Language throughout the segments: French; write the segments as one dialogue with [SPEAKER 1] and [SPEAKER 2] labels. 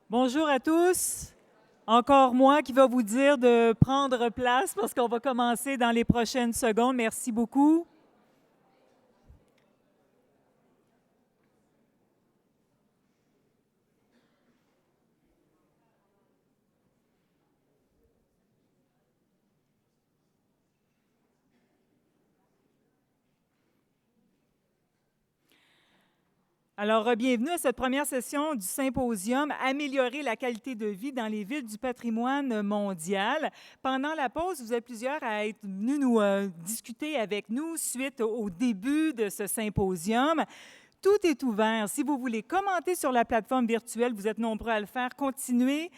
[SPEAKER 1] Bonjour à tous. Encore moi qui va vous dire de prendre place parce qu'on va commencer dans les prochaines secondes. Merci beaucoup. Alors, bienvenue à cette première session du symposium Améliorer la qualité de vie dans les villes du patrimoine mondial. Pendant la pause, vous êtes plusieurs à être venus nous discuter avec nous suite au début de ce symposium. Tout est ouvert. Si vous voulez commenter sur la plateforme virtuelle, vous êtes nombreux à le faire. Continuez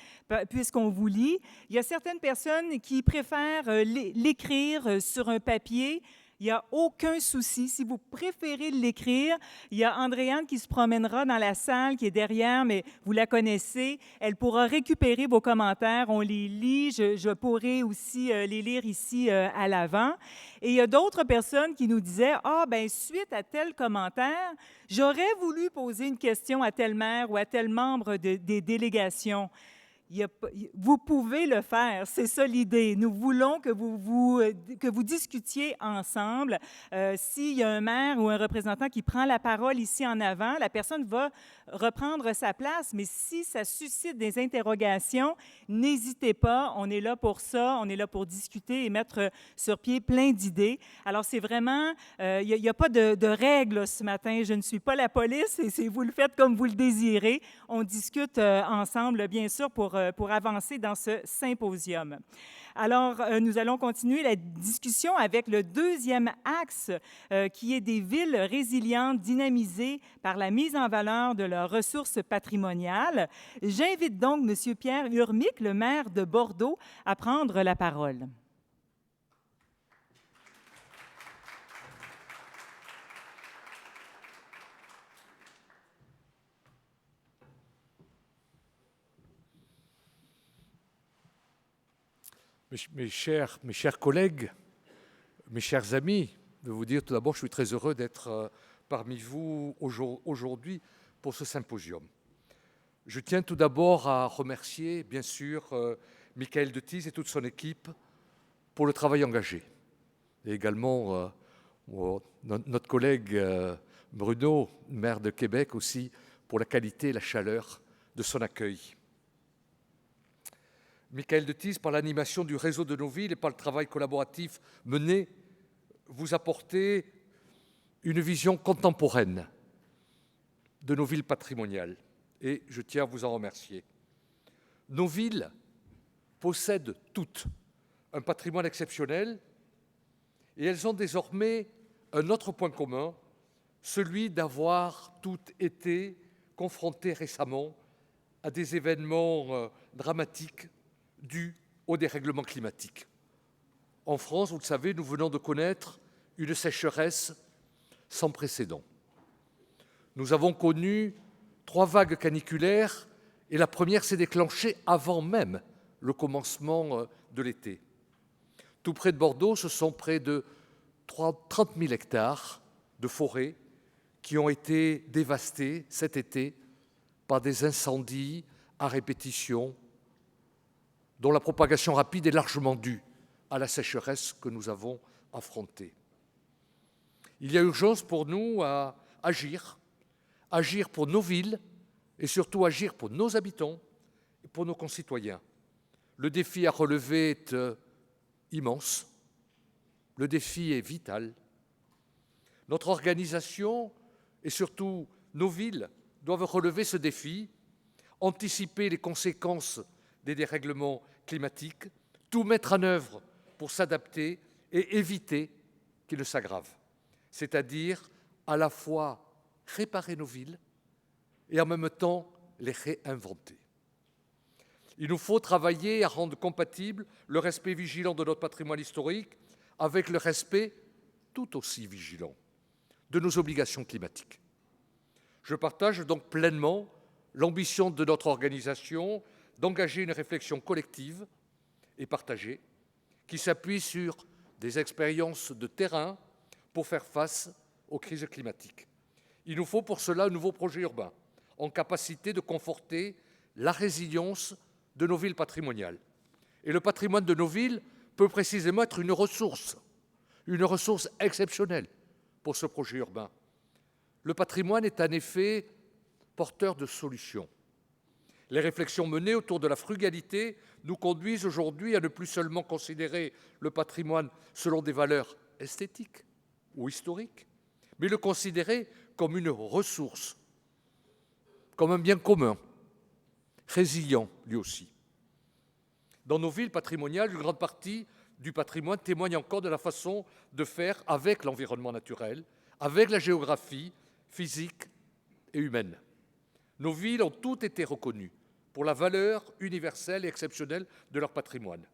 [SPEAKER 1] puisqu'on vous lit. Il y a certaines personnes qui préfèrent l'écrire sur un papier. Il n'y a aucun souci. Si vous préférez l'écrire, il y a Andréane qui se promènera dans la salle qui est derrière, mais vous la connaissez. Elle pourra récupérer vos commentaires. On les lit. Je pourrai aussi les lire ici à l'avant. Et il y a d'autres personnes qui nous disaient « Ah, ben suite à tel commentaire, j'aurais voulu poser une question à tel maire ou à tel membre des délégations. » Vous pouvez le faire, c'est ça l'idée. Nous voulons que vous discutiez ensemble. S'il y a un maire ou un représentant qui prend la parole ici en avant, la personne va reprendre sa place, mais si ça suscite des interrogations, n'hésitez pas, on est là pour ça, on est là pour discuter et mettre sur pied plein d'idées. Alors c'est vraiment, il n'y a pas de règles ce matin, je ne suis pas la police et vous le faites comme vous le désirez. On discute ensemble, bien sûr, pour avancer dans ce symposium. Alors, nous allons continuer la discussion avec le deuxième axe, qui est des villes résilientes dynamisées par la mise en valeur de leurs ressources patrimoniales. J'invite donc M. Pierre Urmic, le maire de Bordeaux, à prendre la parole.
[SPEAKER 2] Mes chers collègues, mes chers amis, de vous dire tout d'abord, je suis très heureux d'être parmi vous aujourd'hui pour ce symposium. Je tiens tout d'abord à remercier, bien sûr, Michael Dethize et toute son équipe pour le travail engagé. Et également notre collègue Bruno, maire de Québec aussi, pour la qualité et la chaleur de son accueil. Michael Dethize, par l'animation du réseau de nos villes et par le travail collaboratif mené, vous apportez une vision contemporaine de nos villes patrimoniales. Et je tiens à vous en remercier. Nos villes possèdent toutes un patrimoine exceptionnel et elles ont désormais un autre point commun, celui d'avoir toutes été confrontées récemment à des événements dramatiques dus au dérèglement climatique. En France, vous le savez, nous venons de connaître une sécheresse sans précédent. Nous avons connu 3 vagues caniculaires et la première s'est déclenchée avant même le commencement de l'été. Tout près de Bordeaux, ce sont près de 30 000 hectares de forêt qui ont été dévastés cet été par des incendies à répétition, dont la propagation rapide est largement due à la sécheresse que nous avons affrontée. Il y a urgence pour nous à agir pour nos villes et surtout agir pour nos habitants et pour nos concitoyens. Le défi à relever est immense, le défi est vital. Notre organisation et surtout nos villes doivent relever ce défi, anticiper les conséquences des dérèglements climatiques, tout mettre en œuvre pour s'adapter et éviter qu'ils ne s'aggravent, c'est-à-dire à la fois réparer nos villes et en même temps les réinventer. Il nous faut travailler à rendre compatible le respect vigilant de notre patrimoine historique avec le respect tout aussi vigilant de nos obligations climatiques. Je partage donc pleinement l'ambition de notre organisation d'engager une réflexion collective et partagée qui s'appuie sur des expériences de terrain pour faire face aux crises climatiques. Il nous faut pour cela un nouveau projet urbain en capacité de conforter la résilience de nos villes patrimoniales. Et le patrimoine de nos villes peut précisément être une ressource exceptionnelle pour ce projet urbain. Le patrimoine est en effet porteur de solutions. Les réflexions menées autour de la frugalité nous conduisent aujourd'hui à ne plus seulement considérer le patrimoine selon des valeurs esthétiques ou historiques, mais le considérer comme une ressource, comme un bien commun, résilient lui aussi. Dans nos villes patrimoniales, une grande partie du patrimoine témoigne encore de la façon de faire avec l'environnement naturel, avec la géographie physique et humaine. Nos villes ont toutes été reconnues pour la valeur universelle et exceptionnelle de leur patrimoine.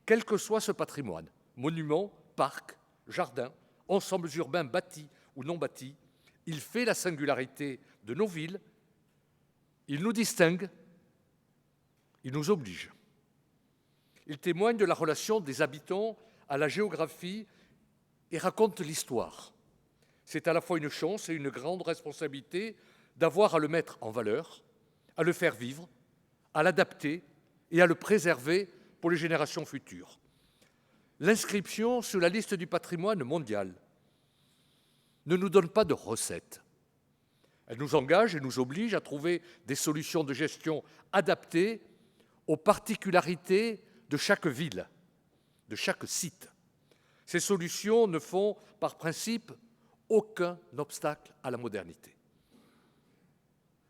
[SPEAKER 2] Quel que soit ce patrimoine, monuments, parcs, jardins, ensembles urbains bâtis ou non bâtis, il fait la singularité de nos villes, il nous distingue, il nous oblige. Il témoigne de la relation des habitants à la géographie et raconte l'histoire. C'est à la fois une chance et une grande responsabilité d'avoir à le mettre en valeur, à le faire vivre, à l'adapter et à le préserver pour les générations futures. L'inscription sur la liste du patrimoine mondial ne nous donne pas de recettes. Elle nous engage et nous oblige à trouver des solutions de gestion adaptées aux particularités de chaque ville, de chaque site. Ces solutions ne font, par principe, aucun obstacle à la modernité.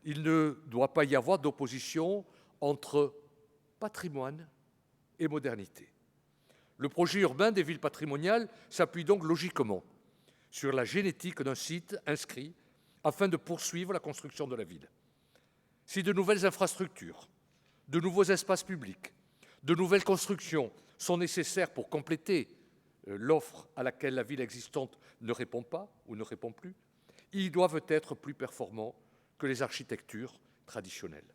[SPEAKER 2] Il ne doit pas y avoir d'opposition entre patrimoine et modernité. Le projet urbain des villes patrimoniales s'appuie donc logiquement sur la génétique d'un site inscrit afin de poursuivre la construction de la ville. Si de nouvelles infrastructures, de nouveaux espaces publics, de nouvelles constructions sont nécessaires pour compléter l'offre à laquelle la ville existante ne répond pas ou ne répond plus, ils doivent être plus performants que les architectures traditionnelles.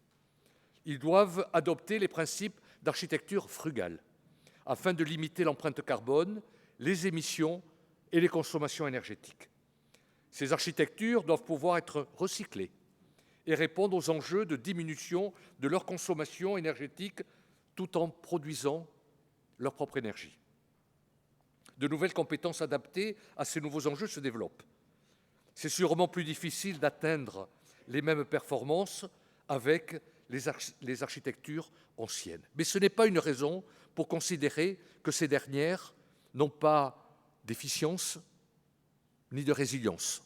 [SPEAKER 2] Ils doivent adopter les principes d'architecture frugale afin de limiter l'empreinte carbone, les émissions et les consommations énergétiques. Ces architectures doivent pouvoir être recyclées et répondre aux enjeux de diminution de leur consommation énergétique tout en produisant leur propre énergie. De nouvelles compétences adaptées à ces nouveaux enjeux se développent. C'est sûrement plus difficile d'atteindre les mêmes performances avec les architectures anciennes. Mais ce n'est pas une raison pour considérer que ces dernières n'ont pas d'efficience ni de résilience.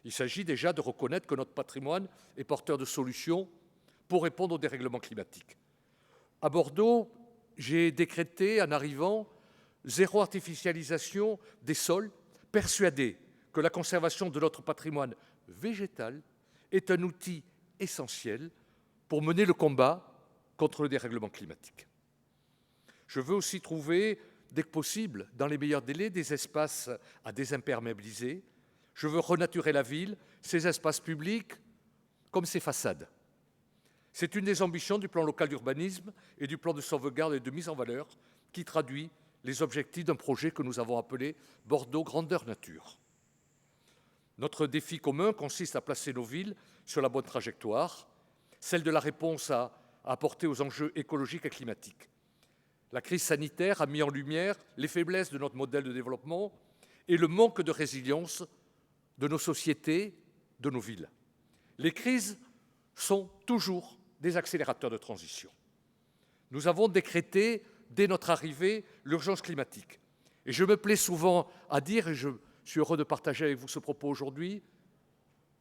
[SPEAKER 2] Il s'agit déjà de reconnaître que notre patrimoine est porteur de solutions pour répondre au dérèglement climatique. À Bordeaux, j'ai décrété, en arrivant, zéro artificialisation des sols, persuadé que la conservation de notre patrimoine végétal est un outil essentiel pour mener le combat contre le dérèglement climatique. Je veux aussi trouver, dès que possible, dans les meilleurs délais, des espaces à désimperméabiliser. Je veux renaturer la ville, ses espaces publics, comme ses façades. C'est une des ambitions du plan local d'urbanisme et du plan de sauvegarde et de mise en valeur qui traduit les objectifs d'un projet que nous avons appelé Bordeaux Grandeur Nature. Notre défi commun consiste à placer nos villes sur la bonne trajectoire, celle de la réponse à apporter aux enjeux écologiques et climatiques. La crise sanitaire a mis en lumière les faiblesses de notre modèle de développement et le manque de résilience de nos sociétés, de nos villes. Les crises sont toujours des accélérateurs de transition. Nous avons décrété, dès notre arrivée, l'urgence climatique. Et je me plais souvent à dire, et je suis heureux de partager avec vous ce propos aujourd'hui,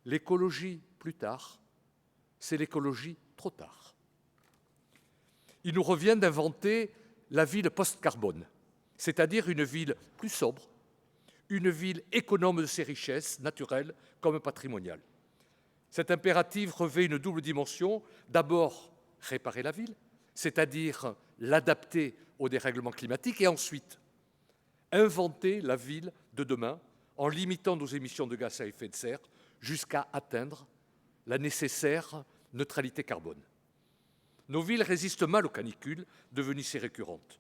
[SPEAKER 2] l'écologie plus tard, c'est l'écologie trop tard. Il nous revient d'inventer la ville post-carbone, c'est-à-dire une ville plus sobre, une ville économe de ses richesses naturelles comme patrimoniales. Cet impératif revêt une double dimension. D'abord, réparer la ville, c'est-à-dire l'adapter au dérèglement climatique, et ensuite, inventer la ville de demain en limitant nos émissions de gaz à effet de serre jusqu'à atteindre la nécessaire neutralité carbone. Nos villes résistent mal aux canicules, devenues si récurrentes.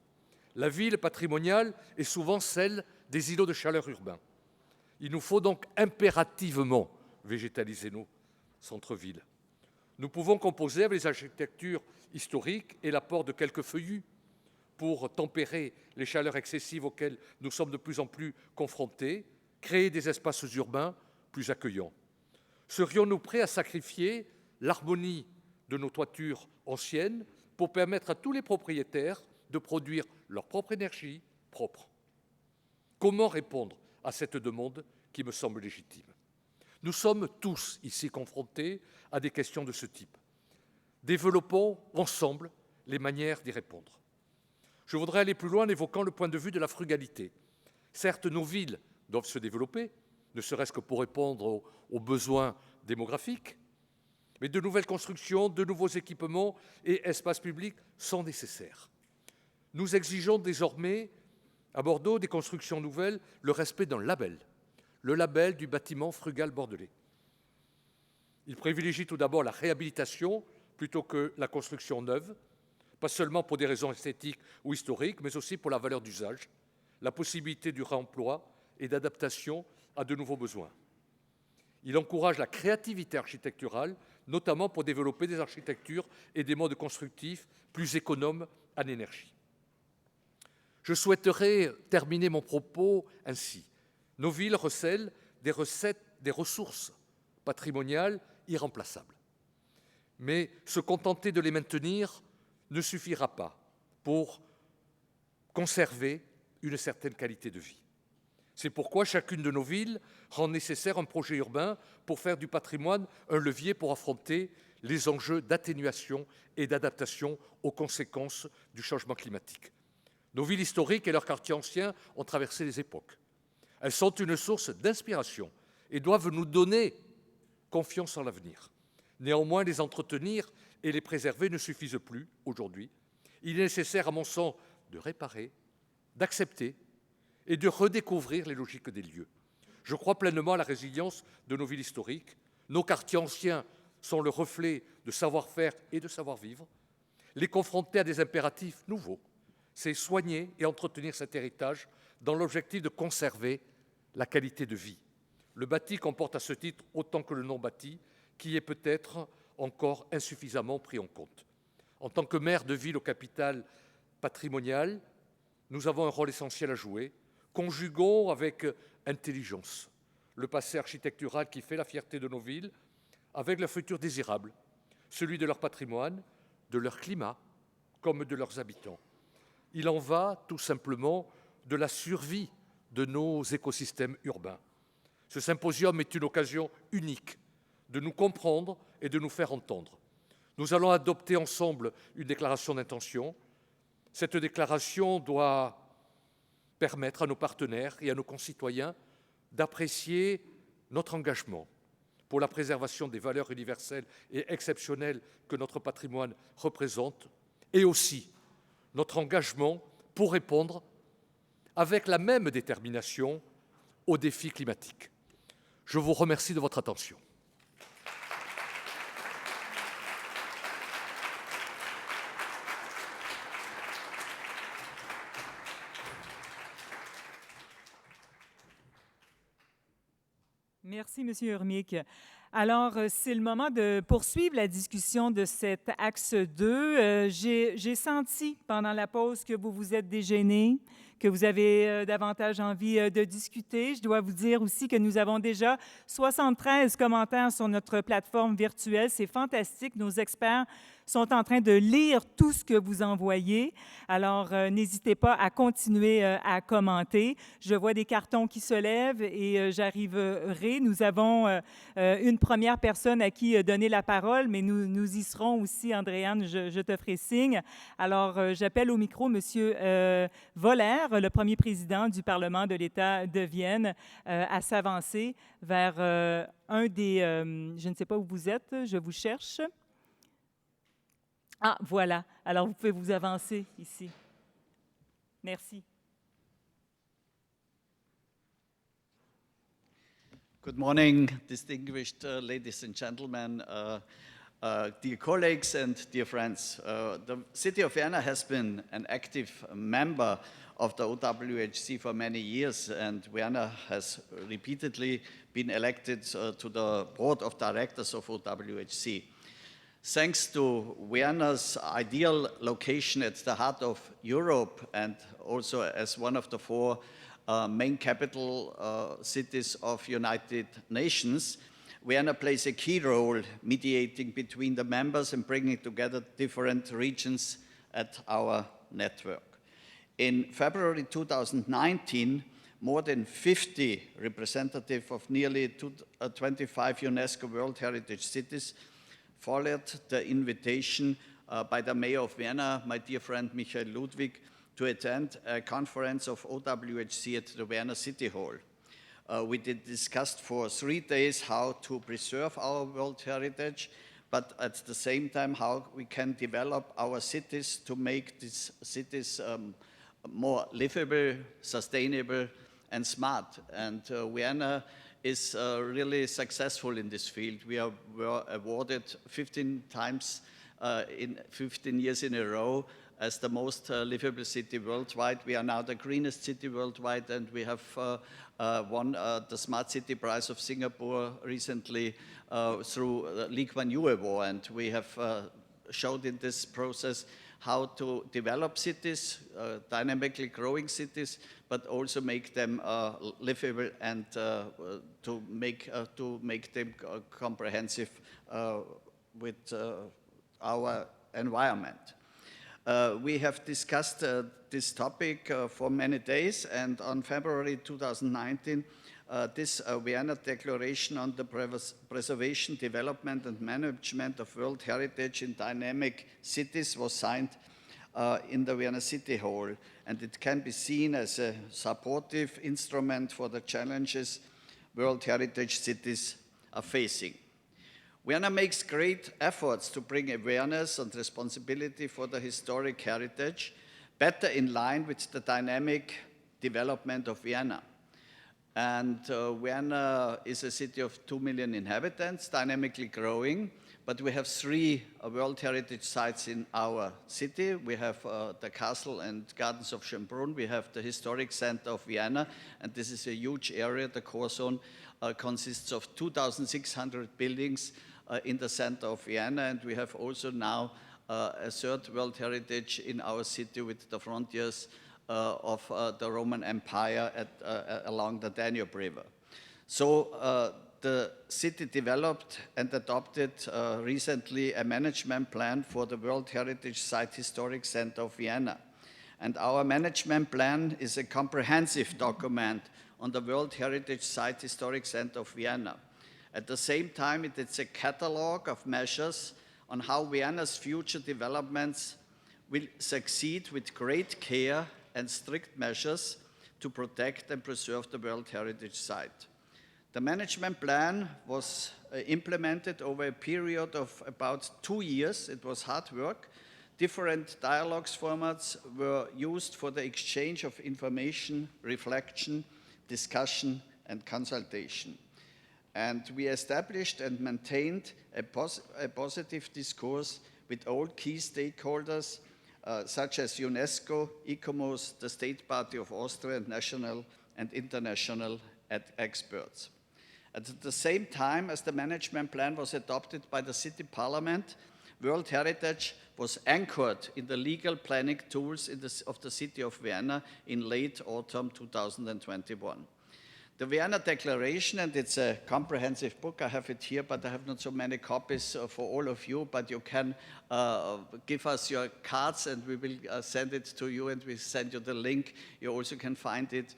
[SPEAKER 2] La ville patrimoniale est souvent celle des îlots de chaleur urbains. Il nous faut donc impérativement végétaliser nos centres-villes. Nous pouvons composer avec les architectures historiques et l'apport de quelques feuillus pour tempérer les chaleurs excessives auxquelles nous sommes de plus en plus confrontés, créer des espaces urbains plus accueillants. Serions-nous prêts à sacrifier l'harmonie de nos toitures anciennes pour permettre à tous les propriétaires de produire leur propre énergie propre? Comment répondre à cette demande qui me semble légitime? Nous sommes tous ici confrontés à des questions de ce type. Développons ensemble les manières d'y répondre. Je voudrais aller plus loin en évoquant le point de vue de la frugalité. Certes, nos villes doivent se développer, ne serait-ce que pour répondre aux besoins démographiques, mais de nouvelles constructions, de nouveaux équipements et espaces publics sont nécessaires. Nous exigeons désormais à Bordeaux des constructions nouvelles le respect d'un label, le label du bâtiment frugal bordelais. Il privilégie tout d'abord la réhabilitation plutôt que la construction neuve, pas seulement pour des raisons esthétiques ou historiques, mais aussi pour la valeur d'usage, la possibilité du réemploi et d'adaptation à de nouveaux besoins. Il encourage la créativité architecturale, notamment pour développer des architectures et des modes constructifs plus économes en énergie. Je souhaiterais terminer mon propos ainsi. Nos villes recèlent des ressources patrimoniales irremplaçables. Mais se contenter de les maintenir ne suffira pas pour conserver une certaine qualité de vie. C'est pourquoi chacune de nos villes rend nécessaire un projet urbain pour faire du patrimoine un levier pour affronter les enjeux d'atténuation et d'adaptation aux conséquences du changement climatique. Nos villes historiques et leurs quartiers anciens ont traversé les époques. Elles sont une source d'inspiration et doivent nous donner confiance en l'avenir. Néanmoins, les entretenir et les préserver ne suffisent plus aujourd'hui. Il est nécessaire, à mon sens, de réparer, d'accepter et de redécouvrir les logiques des lieux. Je crois pleinement à la résilience de nos villes historiques. Nos quartiers anciens sont le reflet de savoir-faire et de savoir-vivre. Les confronter à des impératifs nouveaux, c'est soigner et entretenir cet héritage dans l'objectif de conserver la qualité de vie. Le bâti comporte à ce titre autant que le non-bâti, qui est peut-être encore insuffisamment pris en compte. En tant que maire de ville au capital patrimonial, nous avons un rôle essentiel à jouer. Conjuguons avec intelligence le passé architectural qui fait la fierté de nos villes avec le futur désirable, celui de leur patrimoine, de leur climat, comme de leurs habitants. Il en va tout simplement de la survie de nos écosystèmes urbains. Ce symposium est une occasion unique de nous comprendre et de nous faire entendre. Nous allons adopter ensemble une déclaration d'intention. Cette déclaration doit permettre à nos partenaires et à nos concitoyens d'apprécier notre engagement pour la préservation des valeurs universelles et exceptionnelles que notre patrimoine représente, et aussi notre engagement pour répondre avec la même détermination aux défis climatiques. Je vous remercie de votre attention.
[SPEAKER 1] Merci, M. Urmic. Alors, c'est le moment de poursuivre la discussion de cet axe 2. J'ai senti pendant la pause que vous vous êtes déjeuné, que vous avez davantage envie de discuter. Je dois vous dire aussi que nous avons déjà 73 commentaires sur notre plateforme virtuelle. C'est fantastique. Nos experts sont en train de lire tout ce que vous envoyez. Alors, n'hésitez pas à continuer à commenter. Je vois des cartons qui se lèvent et j'arriverai. Nous avons une première personne à qui donner la parole, mais nous y serons aussi, Andréane, je te ferai signe. Alors, j'appelle au micro M. Voller, le premier président du Parlement de l'État de Vienne, à s'avancer vers un des... je ne sais pas où vous êtes, je vous cherche. Ah, voilà. Alors, vous pouvez vous avancer ici. Merci.
[SPEAKER 3] Good morning, distinguished ladies and gentlemen, dear colleagues and dear friends. The City of Vienna has been an active member of the OWHC for many years, and Vienna has repeatedly been elected to the board of directors of OWHC. Thanks to Vienna's ideal location at the heart of Europe and also as one of the four main capital cities of United Nations, Vienna plays a key role mediating between the members and bringing together different regions at our network. In February 2019, more than 50 representatives of nearly 25 UNESCO World Heritage Cities followed the invitation by the mayor of Vienna, my dear friend Michael Ludwig, to attend a conference of OWHC at the Vienna City Hall. We discussed for 3 days how to preserve our World Heritage, but at the same time how we can develop our cities to make these cities more livable, sustainable, and smart. And Vienna is really successful in this field. We were awarded 15 times in 15 years in a row as the most livable city worldwide. We are now the greenest city worldwide, and we have won the Smart City Prize of Singapore recently through the Lee Kuan Yew Award. And we have showed in this process how to develop cities, dynamically growing cities, but also make them livable and to make them comprehensive with our environment. We have discussed this topic for many days, and on February 2019, this Vienna Declaration on the Preservation, Development and Management of World Heritage in Dynamic Cities was signed in the Vienna City Hall, and it can be seen as a supportive instrument for the challenges World Heritage cities are facing. Vienna makes great efforts to bring awareness and responsibility for the historic heritage better in line with the dynamic development of Vienna. And Vienna is a city of 2 million inhabitants, dynamically growing, but we have 3 World Heritage sites in our city. We have the Castle and Gardens of Schönbrunn, we have the Historic Center of Vienna, and this is a huge area. The core zone consists of 2,600 buildings in the center of Vienna, and we have also now a 3rd World Heritage in our city with the frontiers of the Roman Empire along the Danube River. So the city developed and adopted recently a management plan for the World Heritage Site Historic Center of Vienna. And our management plan is a comprehensive document on the World Heritage Site Historic Center of Vienna. At the same time, it's a catalogue of measures on how Vienna's future developments will succeed with great care and strict measures to protect and preserve the World Heritage Site. The management plan was implemented over a period of about 2 years. It was hard work. Different dialogues formats were used for the exchange of information, reflection, discussion, and consultation. And we established and maintained a positive discourse with all key stakeholders, such as UNESCO, ICOMOS, the State Party of Austria, and national and international experts. At the same time as the management plan was adopted by the city parliament, World Heritage was anchored in the legal planning tools of the city of Vienna in late autumn 2021. The Vienna Declaration, and it's a comprehensive book, I have it here, but I have not so many copies for all of you, but you can give us your cards and we will send it to you, and we send you the link. You also can find it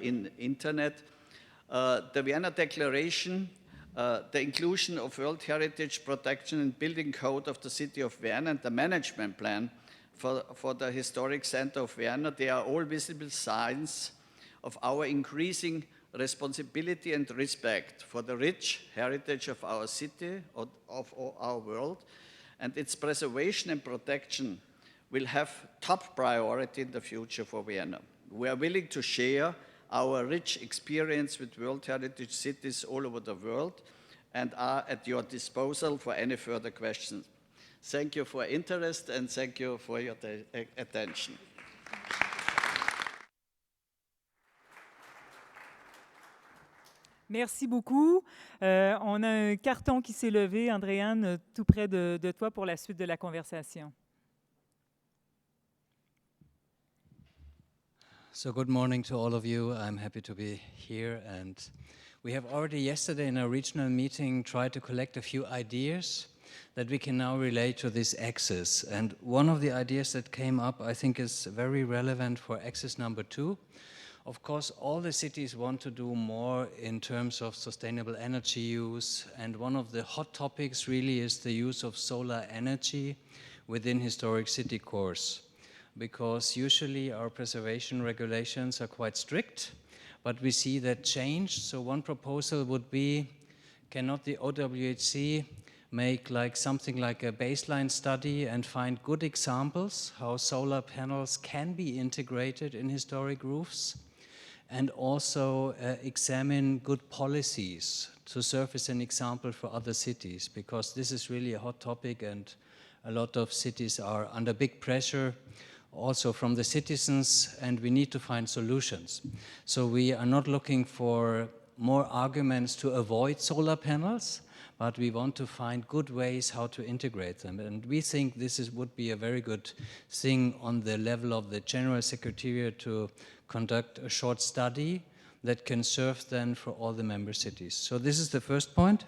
[SPEAKER 3] in internet. The Vienna Declaration, the inclusion of World Heritage Protection and Building Code of the City of Vienna, and the management plan for the Historic Center of Vienna, they are all visible signs of our increasing responsibility and respect for the rich heritage of our city, of our world, and its preservation and protection will have top priority in the future for Vienna. We are willing to share our rich experience with World Heritage cities all over the world and are at your disposal for any further questions. Thank you for your interest and thank you for your attention.
[SPEAKER 1] Merci beaucoup. On a un carton qui s'est levé, Andréane, tout près de toi pour la suite de la conversation.
[SPEAKER 4] So good morning to all of you. I'm happy to be here. And we have already yesterday in our regional meeting tried to collect a few ideas that we can now relate to this axis. And one of the ideas that came up, I think, is very relevant for axis number 2. Of course, all the cities want to do more in terms of sustainable energy use, and one of the hot topics really is the use of solar energy within historic city cores, because usually our preservation regulations are quite strict, but we see that change. So one proposal would be, cannot the OWHC make something like a baseline study and find good examples how solar panels can be integrated in historic roofs? And also examine good policies to serve as an example for other cities, because this is really a hot topic and a lot of cities are under big pressure also from the citizens, and we need to find solutions. So we are not looking for more arguments to avoid solar panels, but we want to find good ways how to integrate them. And we think this would be a very good thing on the level of the General Secretariat to conduct a short study that can serve then for all the member cities. So this is the first point.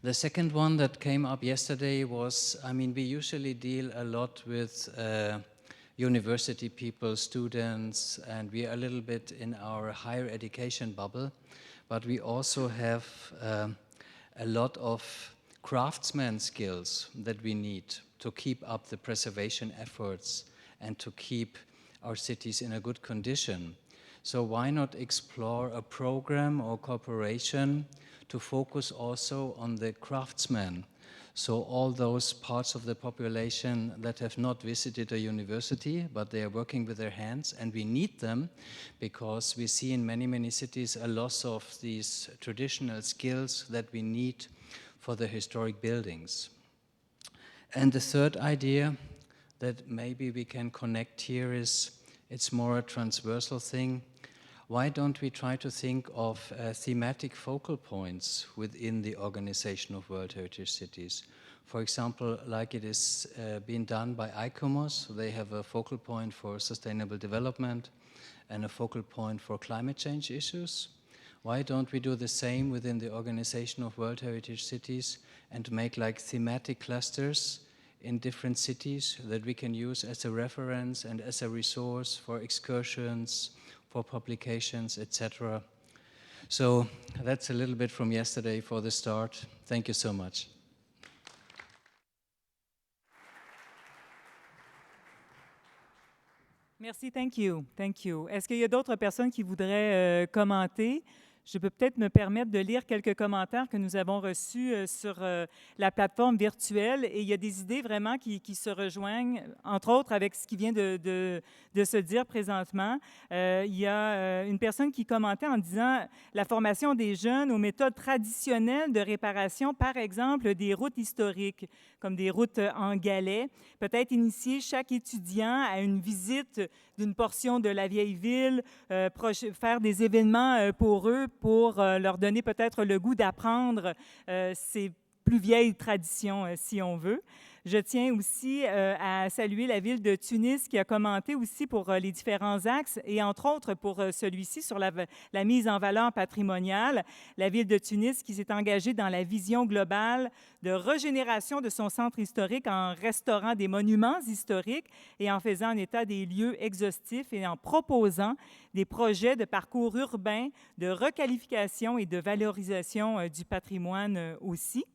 [SPEAKER 4] The second one that came up yesterday was, we usually deal a lot with university people, students, and we are a little bit in our higher education bubble, but we also have a lot of craftsman skills that we need to keep up the preservation efforts and to keep our cities in a good condition. So why not explore a program or cooperation to focus also on the craftsmen? So all those parts of the population that have not visited a university, but they are working with their hands, and we need them because we see in many, many cities a loss of these traditional skills that we need for the historic buildings. And the third idea that maybe we can connect here is, it's more a transversal thing. Why don't we try to think of thematic focal points within the organization of World Heritage Cities? For example, like it is being done by ICOMOS, they have a focal point for sustainable development and a focal point for climate change issues. Why don't we do the same within the organization of World Heritage Cities and make thematic clusters in different cities that we can use as a reference and as a resource for excursions, for publications, etc. So that's a little bit from yesterday for the start. Thank you so much.
[SPEAKER 1] Merci, thank you. Est-ce qu'il y a d'autres personnes qui voudraient commenter? Je peux peut-être me permettre de lire quelques commentaires que nous avons reçus sur la plateforme virtuelle, et il y a des idées vraiment qui se rejoignent, entre autres avec ce qui vient de se dire présentement. Il y a une personne qui commentait en disant la formation des jeunes aux méthodes traditionnelles de réparation, par exemple des routes historiques, comme des routes en galets, peut-être initier chaque étudiant à une visite d'une portion de la vieille ville, faire des événements pour eux, pour leur donner peut-être le goût d'apprendre ces plus vieilles traditions, si on veut. Je tiens aussi à saluer la ville de Tunis qui a commenté aussi pour les différents axes et entre autres pour celui-ci sur la mise en valeur patrimoniale. La ville de Tunis qui s'est engagée dans la vision globale de régénération de son centre historique en restaurant des monuments historiques et en faisant un état des lieux exhaustif et en proposant des projets de parcours urbains, de requalification et de valorisation du patrimoine aussi.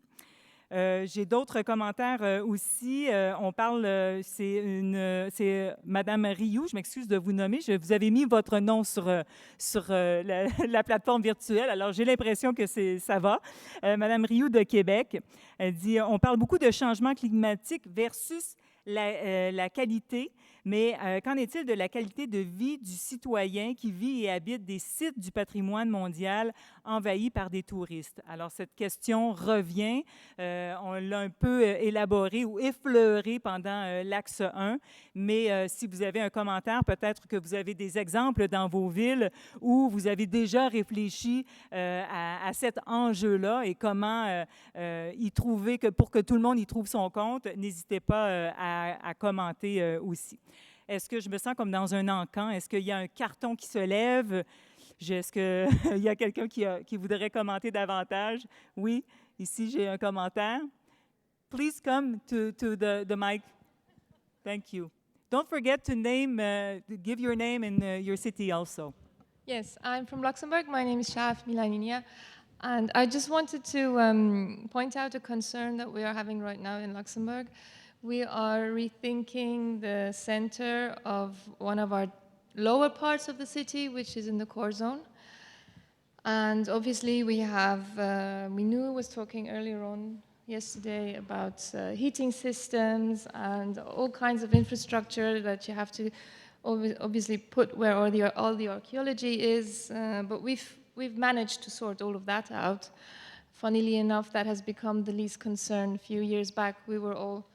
[SPEAKER 1] J'ai d'autres commentaires aussi. On parle, c'est Madame Rioux, je m'excuse de vous nommer. Vous avez mis votre nom sur la plateforme virtuelle, alors j'ai l'impression que ça va. Madame Rioux de Québec, elle dit, on parle beaucoup de changement climatique versus la qualité, mais qu'en est-il de la qualité de vie du citoyen qui vit et habite des sites du patrimoine mondial envahis par des touristes? Alors, cette question revient. On l'a un peu élaborée ou effleurée pendant l'axe 1, mais si vous avez un commentaire, peut-être que vous avez des exemples dans vos villes où vous avez déjà réfléchi à cet enjeu-là et comment y trouver, pour que tout le monde y trouve son compte, n'hésitez pas à commenter aussi. Est-ce que je me sens comme dans un encan? Est-ce qu'il y a un carton qui se lève? Est-ce qu'il y a quelqu'un qui voudrait commenter davantage? Oui, ici j'ai un commentaire. Please come to the mic. Thank you. Don't forget to give your name and your city also.
[SPEAKER 5] Yes, I'm from Luxembourg. My name is Shaf Milaninia. And I just wanted to point out a concern that we are having right now in Luxembourg. We are rethinking the center of one of our lower parts of the city, which is in the core zone. And obviously we have, Minou was talking earlier on yesterday about heating systems and all kinds of infrastructure that you have to obviously put where all the archaeology is, but we've managed to sort all of that out. Funnily enough, that has become the least concern. A few years back, we were all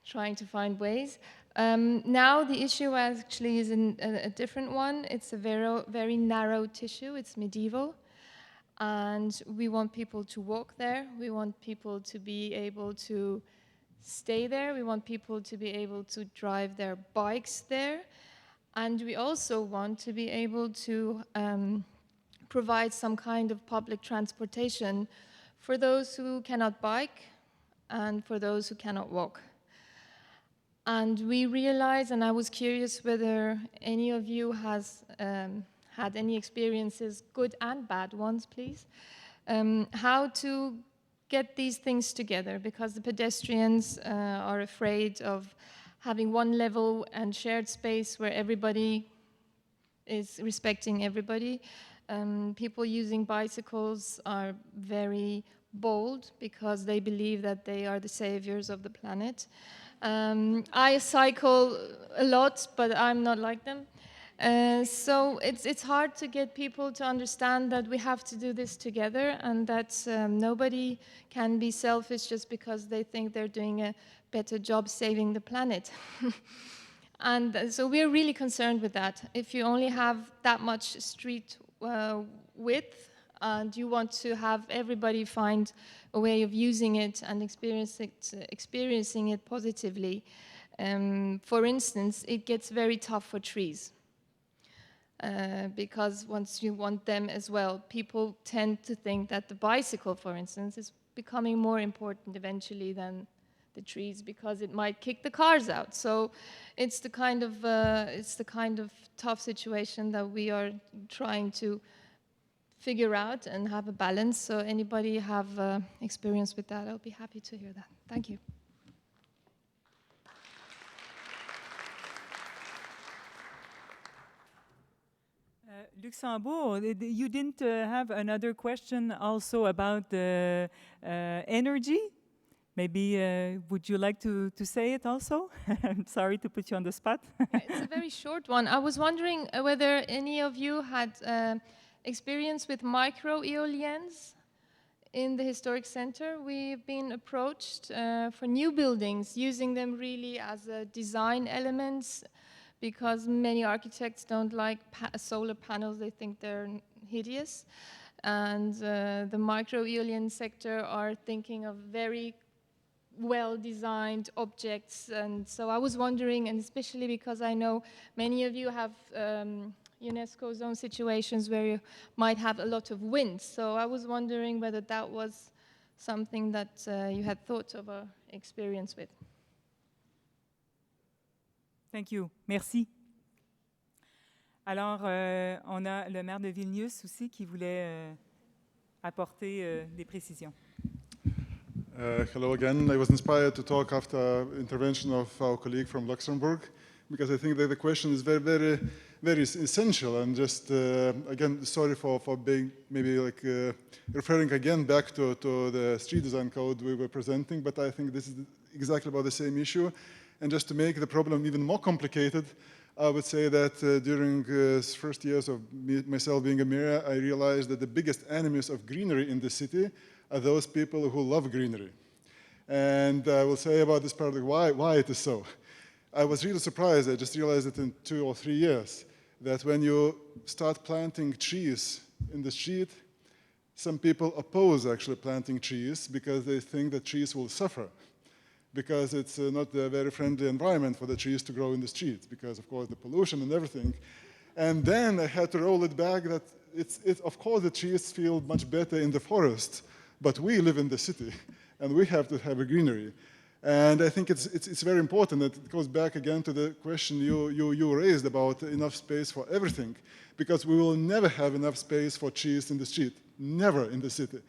[SPEAKER 5] trying to find ways. Now the issue actually is a different one. It's a very narrow tissue. It's medieval. And we want people to walk there. We want people to be able to stay there. We want people to be able to drive their bikes there. And we also want to be able to provide some kind of public transportation for those who cannot bike and for those who cannot walk. And we realized, and I was curious whether any of you has had any experiences, good and bad ones, please, how to get these things together, because the pedestrians are afraid of having one level and shared space where everybody is respecting everybody. People using bicycles are very bold because they believe that they are the saviors of the planet. I cycle a lot, but I'm not like them. So it's hard to get people to understand that we have to do this together and that nobody can be selfish just because they think they're doing a better job saving the planet. And so we're really concerned with that. If you only have that much street width and you want to have everybody find a way of using it and experiencing it positively, for instance, it gets very tough for trees. Because once you want them as well, people tend to think that the bicycle, for instance, is becoming more important eventually than the trees because it might kick the cars out. So it's the kind of tough situation that we are trying to figure out and have a balance. So anybody have experience with that, I'll be happy to hear that. Thank you.
[SPEAKER 1] Luxembourg, you didn't have another question also about the energy? Maybe would you like to say it also? I'm sorry to put you on the spot.
[SPEAKER 5] It's a very short one. I was wondering whether any of you had experience with micro-eolians in the historic center. We've been approached for new buildings, using them really as a design elements, because many architects don't like solar panels. They think they're hideous. And the micro-eolian sector are thinking of very well-designed objects. And so I was wondering, and especially because I know many of you have UNESCO zone situations where you might have a lot of wind. So I was wondering whether that was something that you had thought of or experience with.
[SPEAKER 1] Thank you. Merci. Alors, on a le maire de Vilnius aussi qui voulait apporter des précisions.
[SPEAKER 6] Hello again. I was inspired to talk after intervention of our colleague from Luxembourg, because I think that the question is very essential. And just again, sorry for being maybe like referring again back to the street design code we were presenting, but I think this is exactly about the same issue. And just to make the problem even more complicated, I would say that during first years of myself being a mayor, I realized that the biggest enemies of greenery in the city are those people who love greenery. And I will say about this project why it is so. I was really surprised. I just realized it in 2 or 3 years that when you start planting trees in the street, some people oppose actually planting trees because they think that trees will suffer, because it's not a very friendly environment for the trees to grow in the streets, because of course the pollution and everything. And then I had to roll it back that of course the trees feel much better in the forest, but we live in the city and we have to have a greenery. And I think it's very important that it goes back again to the question you raised about enough space for everything, because we will never have enough space for trees in the street, never in the city.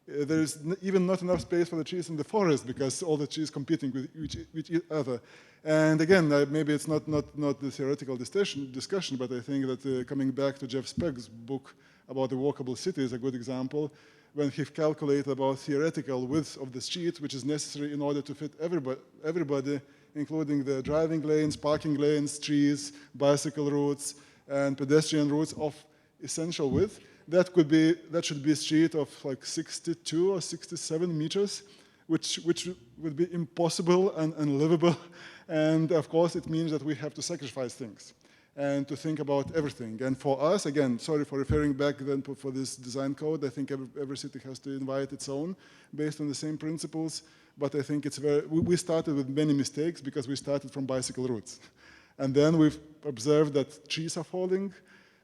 [SPEAKER 6] There is even not enough space for the trees in the forest because all the trees competing with each other. And again, maybe it's not the theoretical discussion, but I think that coming back to Jeff Spegg's book about the walkable city is a good example, when he calculated about theoretical width of the street, which is necessary in order to fit everybody, including the driving lanes, parking lanes, trees, bicycle routes, and pedestrian routes of essential width. That should be a street of like 62 or 67 meters, which would be impossible and unlivable. And of course, it means that we have to sacrifice things and to think about everything. And for us, again, sorry for referring back then for this design code, I think every city has to invite its own based on the same principles. But I think we started with many mistakes because we started from bicycle routes. And then we've observed that trees are falling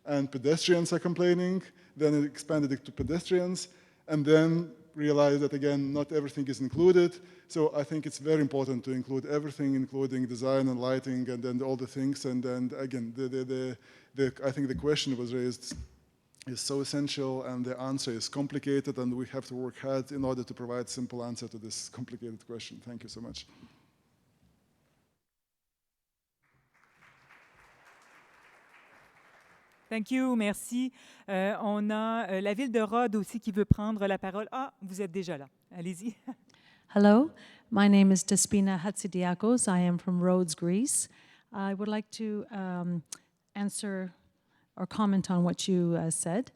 [SPEAKER 6] and pedestrians are complaining. Then it expanded it to pedestrians, and then realized that, again, not everything is included. So I think it's very important to include everything, including design and lighting and then all the things. And then, again, I think the question was raised is so essential, and the answer is complicated, and we have to work hard in order to provide simple answer to this complicated question. Thank you so much.
[SPEAKER 1] Thank you, merci. On a la ville de Rhodes aussi qui veut prendre la parole. Ah, vous êtes déjà là. Allez-y.
[SPEAKER 7] Hello, my name is Despina Hatzidiakos. I am from Rhodes, Greece. I would like to answer or comment on what you said.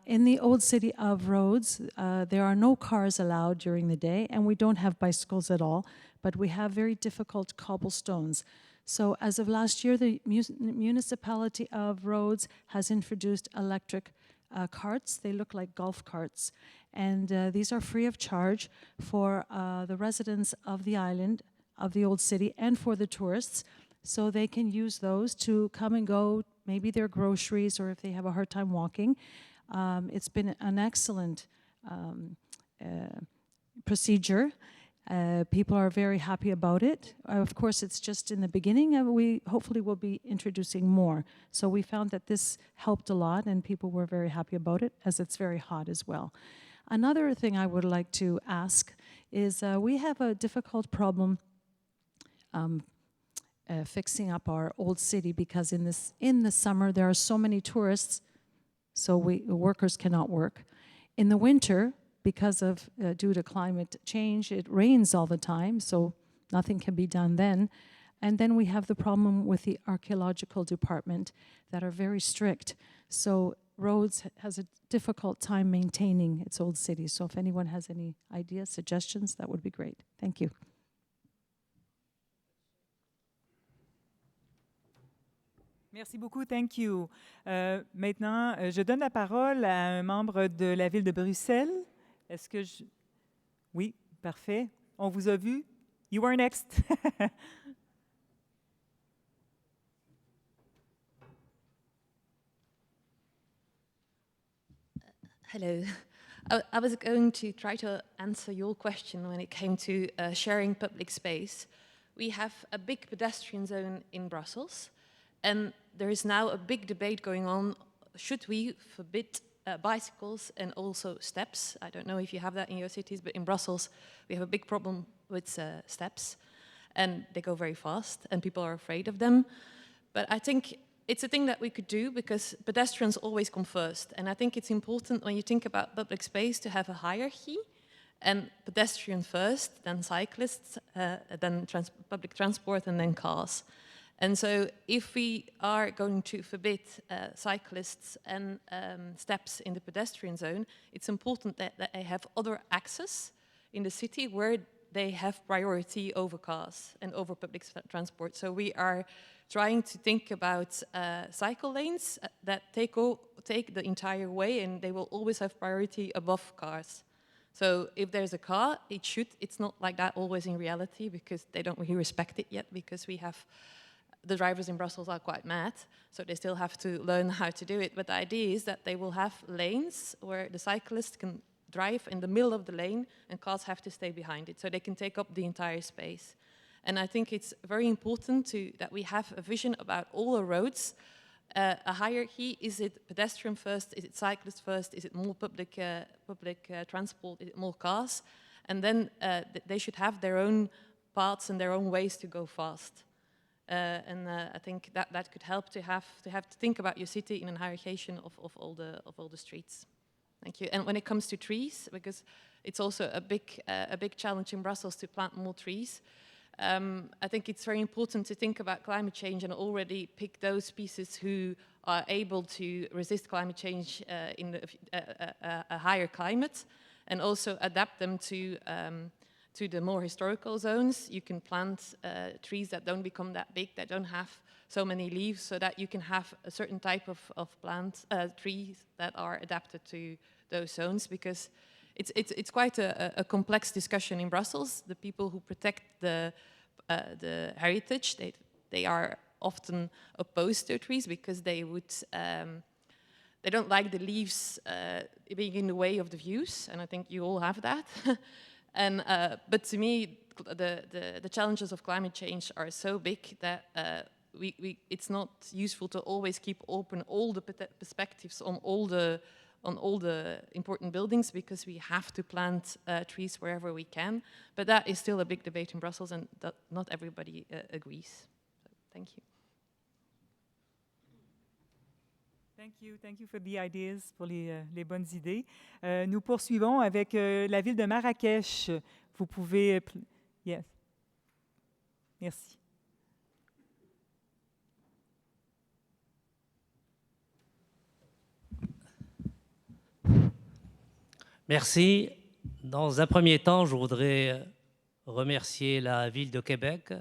[SPEAKER 7] In the old city of Rhodes, there are no cars allowed during the day, and we don't have bicycles at all, but we have very difficult cobblestones. So as of last year, the municipality of Rhodes has introduced electric carts. They look like golf carts. And these are free of charge for the residents of the island, of the old city, and for the tourists. So they can use those to come and go, maybe their groceries, or if they have a hard time walking. It's been an excellent procedure. People are very happy about it. Of course, it's just in the beginning, and we hopefully will be introducing more. So we found that this helped a lot, and people were very happy about it, as it's very hot as well. Another thing I would like to ask is we have a difficult problem fixing up our old city, because in the summer there are so many tourists, so workers cannot work. In the winter, because of due to climate change, it rains all the time, so nothing can be done then. And then we have the problem with the archaeological department that are very strict. So Rhodes has a difficult time maintaining its old city. So if anyone has any ideas, suggestions, that would be great. Thank you.
[SPEAKER 1] Merci beaucoup, thank you. Maintenant, je donne la parole à un membre de la ville de Bruxelles. Est-ce que je... Oui, parfait. On vous a vu. You are next.
[SPEAKER 8] Hello. I was going to try to answer your question when it came to sharing public space. We have a big pedestrian zone in Brussels, and there is now a big debate going on. Should we forbid bicycles and also steps? I don't know if you have that in your cities, but in Brussels we have a big problem with steps, and they go very fast and people are afraid of them. But I think it's a thing that we could do, because pedestrians always come first, and I think it's important when you think about public space to have a hierarchy, And pedestrian first, then cyclists, then public transport, and then cars. And so if we are going to forbid cyclists and steps in the pedestrian zone, it's important that they have other access in the city where they have priority over cars and over public transport. So we are trying to think about cycle lanes that take the entire way, and they will always have priority above cars. So if there's a car, it's not like that always in reality, because they don't really respect it yet, because the drivers in Brussels are quite mad, so they still have to learn how to do it. But the idea is that they will have lanes where the cyclist can drive in the middle of the lane and cars have to stay behind it, so they can take up the entire space. And I think it's very important that we have a vision about all the roads, a hierarchy. Is it pedestrian first? Is it cyclist first? Is it more public transport? Is it more cars? And then they should have their own paths and their own ways to go fast. I think that could help to have to think about your city in a hierarchy of all the streets. Thank you. And when it comes to trees, because it's also a big challenge in Brussels to plant more trees, I think it's very important to think about climate change and already pick those species who are able to resist climate change in a higher climate, and also adapt them to the more historical zones. You can plant trees that don't become that big, that don't have so many leaves, so that you can have a certain type of trees that are adapted to those zones, because it's quite a complex discussion in Brussels. The people who protect the heritage, they are often opposed to trees because they don't like the leaves being in the way of the views, and I think you all have that. But to me, the challenges of climate change are so big that it's not useful to always keep open all the perspectives on all the important buildings, because we have to plant trees wherever we can. But that is still a big debate in Brussels, and that not everybody agrees. So, thank you.
[SPEAKER 1] Thank you for the ideas, pour les bonnes idées. Nous poursuivons avec la ville de Marrakech. Vous pouvez... Yes. Merci.
[SPEAKER 9] Merci. Dans un premier temps, je voudrais remercier la ville de Québec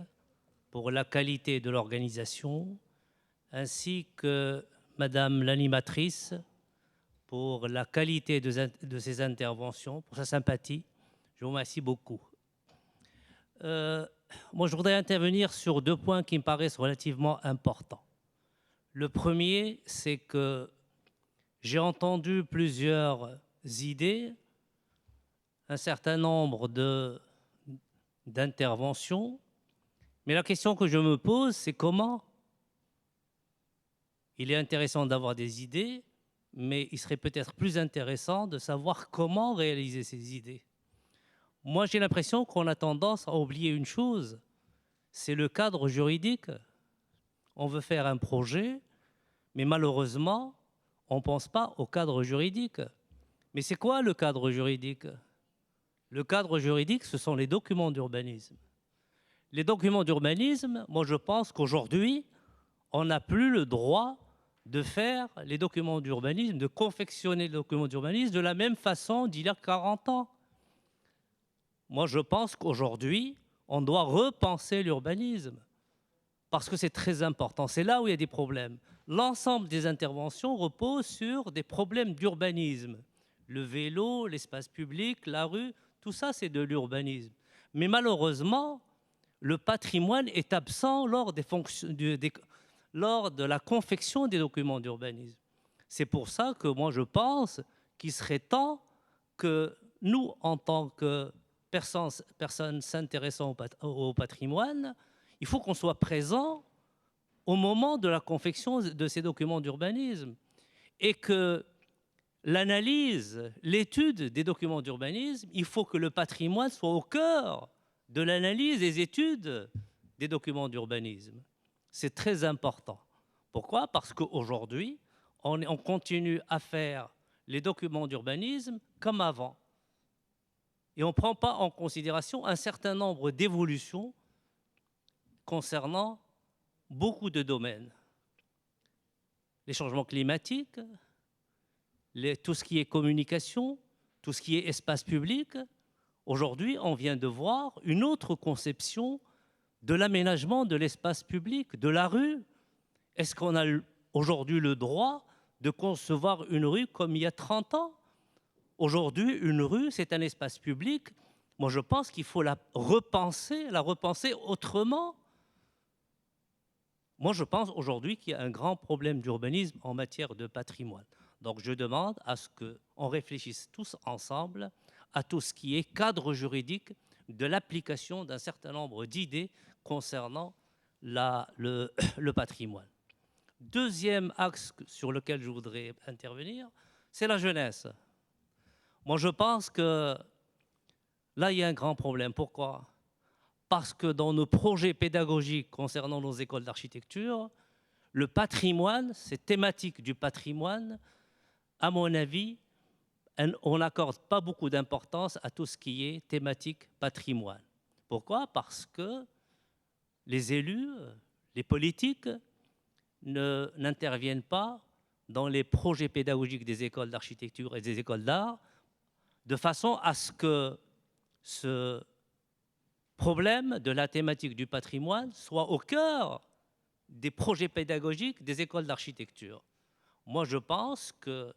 [SPEAKER 9] pour la qualité de l'organisation, ainsi que Madame l'animatrice pour la qualité de ses interventions, pour sa sympathie. Je vous remercie beaucoup. Moi, je voudrais intervenir sur 2 points qui me paraissent relativement importants. Le premier, c'est que j'ai entendu plusieurs idées, un certain nombre d'interventions, mais la question que je me pose, c'est comment. Il est intéressant d'avoir des idées, mais il serait peut-être plus intéressant de savoir comment réaliser ces idées. Moi, j'ai l'impression qu'on a tendance à oublier une chose, c'est le cadre juridique. On veut faire un projet, mais malheureusement, on ne pense pas au cadre juridique. Mais c'est quoi le cadre juridique? Le cadre juridique, ce sont les documents d'urbanisme. Les documents d'urbanisme, moi je pense qu'aujourd'hui, on n'a plus le droit de faire les documents d'urbanisme, de confectionner les documents d'urbanisme de la même façon d'il y a 40 ans. Moi je pense qu'aujourd'hui, on doit repenser l'urbanisme, parce que c'est très important. C'est là où il y a des problèmes. L'ensemble des interventions repose sur des problèmes d'urbanisme. Le vélo, l'espace public, la rue, tout ça c'est de l'urbanisme. Mais malheureusement, le patrimoine est absent lors de la confection des documents d'urbanisme. C'est pour ça que moi je pense qu'il serait temps que nous, en tant que personnes s'intéressant au patrimoine, il faut qu'on soit présent au moment de la confection de ces documents d'urbanisme, et que l'analyse, l'étude des documents d'urbanisme, il faut que le patrimoine soit au cœur de l'analyse des études des documents d'urbanisme. C'est très important. Pourquoi? Parce qu'aujourd'hui, on continue à faire les documents d'urbanisme comme avant. Et on ne prend pas en considération un certain nombre d'évolutions concernant beaucoup de domaines. Les changements climatiques, tout ce qui est communication, tout ce qui est espace public. Aujourd'hui, on vient de voir une autre conception de l'aménagement de l'espace public, de la rue. Est-ce qu'on a aujourd'hui le droit de concevoir une rue comme il y a 30 ans? Aujourd'hui, une rue, c'est un espace public. Moi, je pense qu'il faut la repenser autrement. Moi, je pense aujourd'hui qu'il y a un grand problème d'urbanisme en matière de patrimoine. Donc, je demande à ce qu'on réfléchisse tous ensemble à tout ce qui est cadre juridique de l'application d'un certain nombre d'idées concernant le patrimoine. Deuxième axe sur lequel je voudrais intervenir, c'est la jeunesse. Moi, je pense que là, il y a un grand problème. Pourquoi? Parce que dans nos projets pédagogiques concernant nos écoles d'architecture, le patrimoine, ces thématiques du patrimoine, à mon avis, on n'accorde pas beaucoup d'importance à tout ce qui est thématique patrimoine. Pourquoi? Parce que les élus, les politiques, n'interviennent pas dans les projets pédagogiques des écoles d'architecture et des écoles d'art, de façon à ce que ce problème de la thématique du patrimoine soit au cœur des projets pédagogiques des écoles d'architecture. Moi, je pense que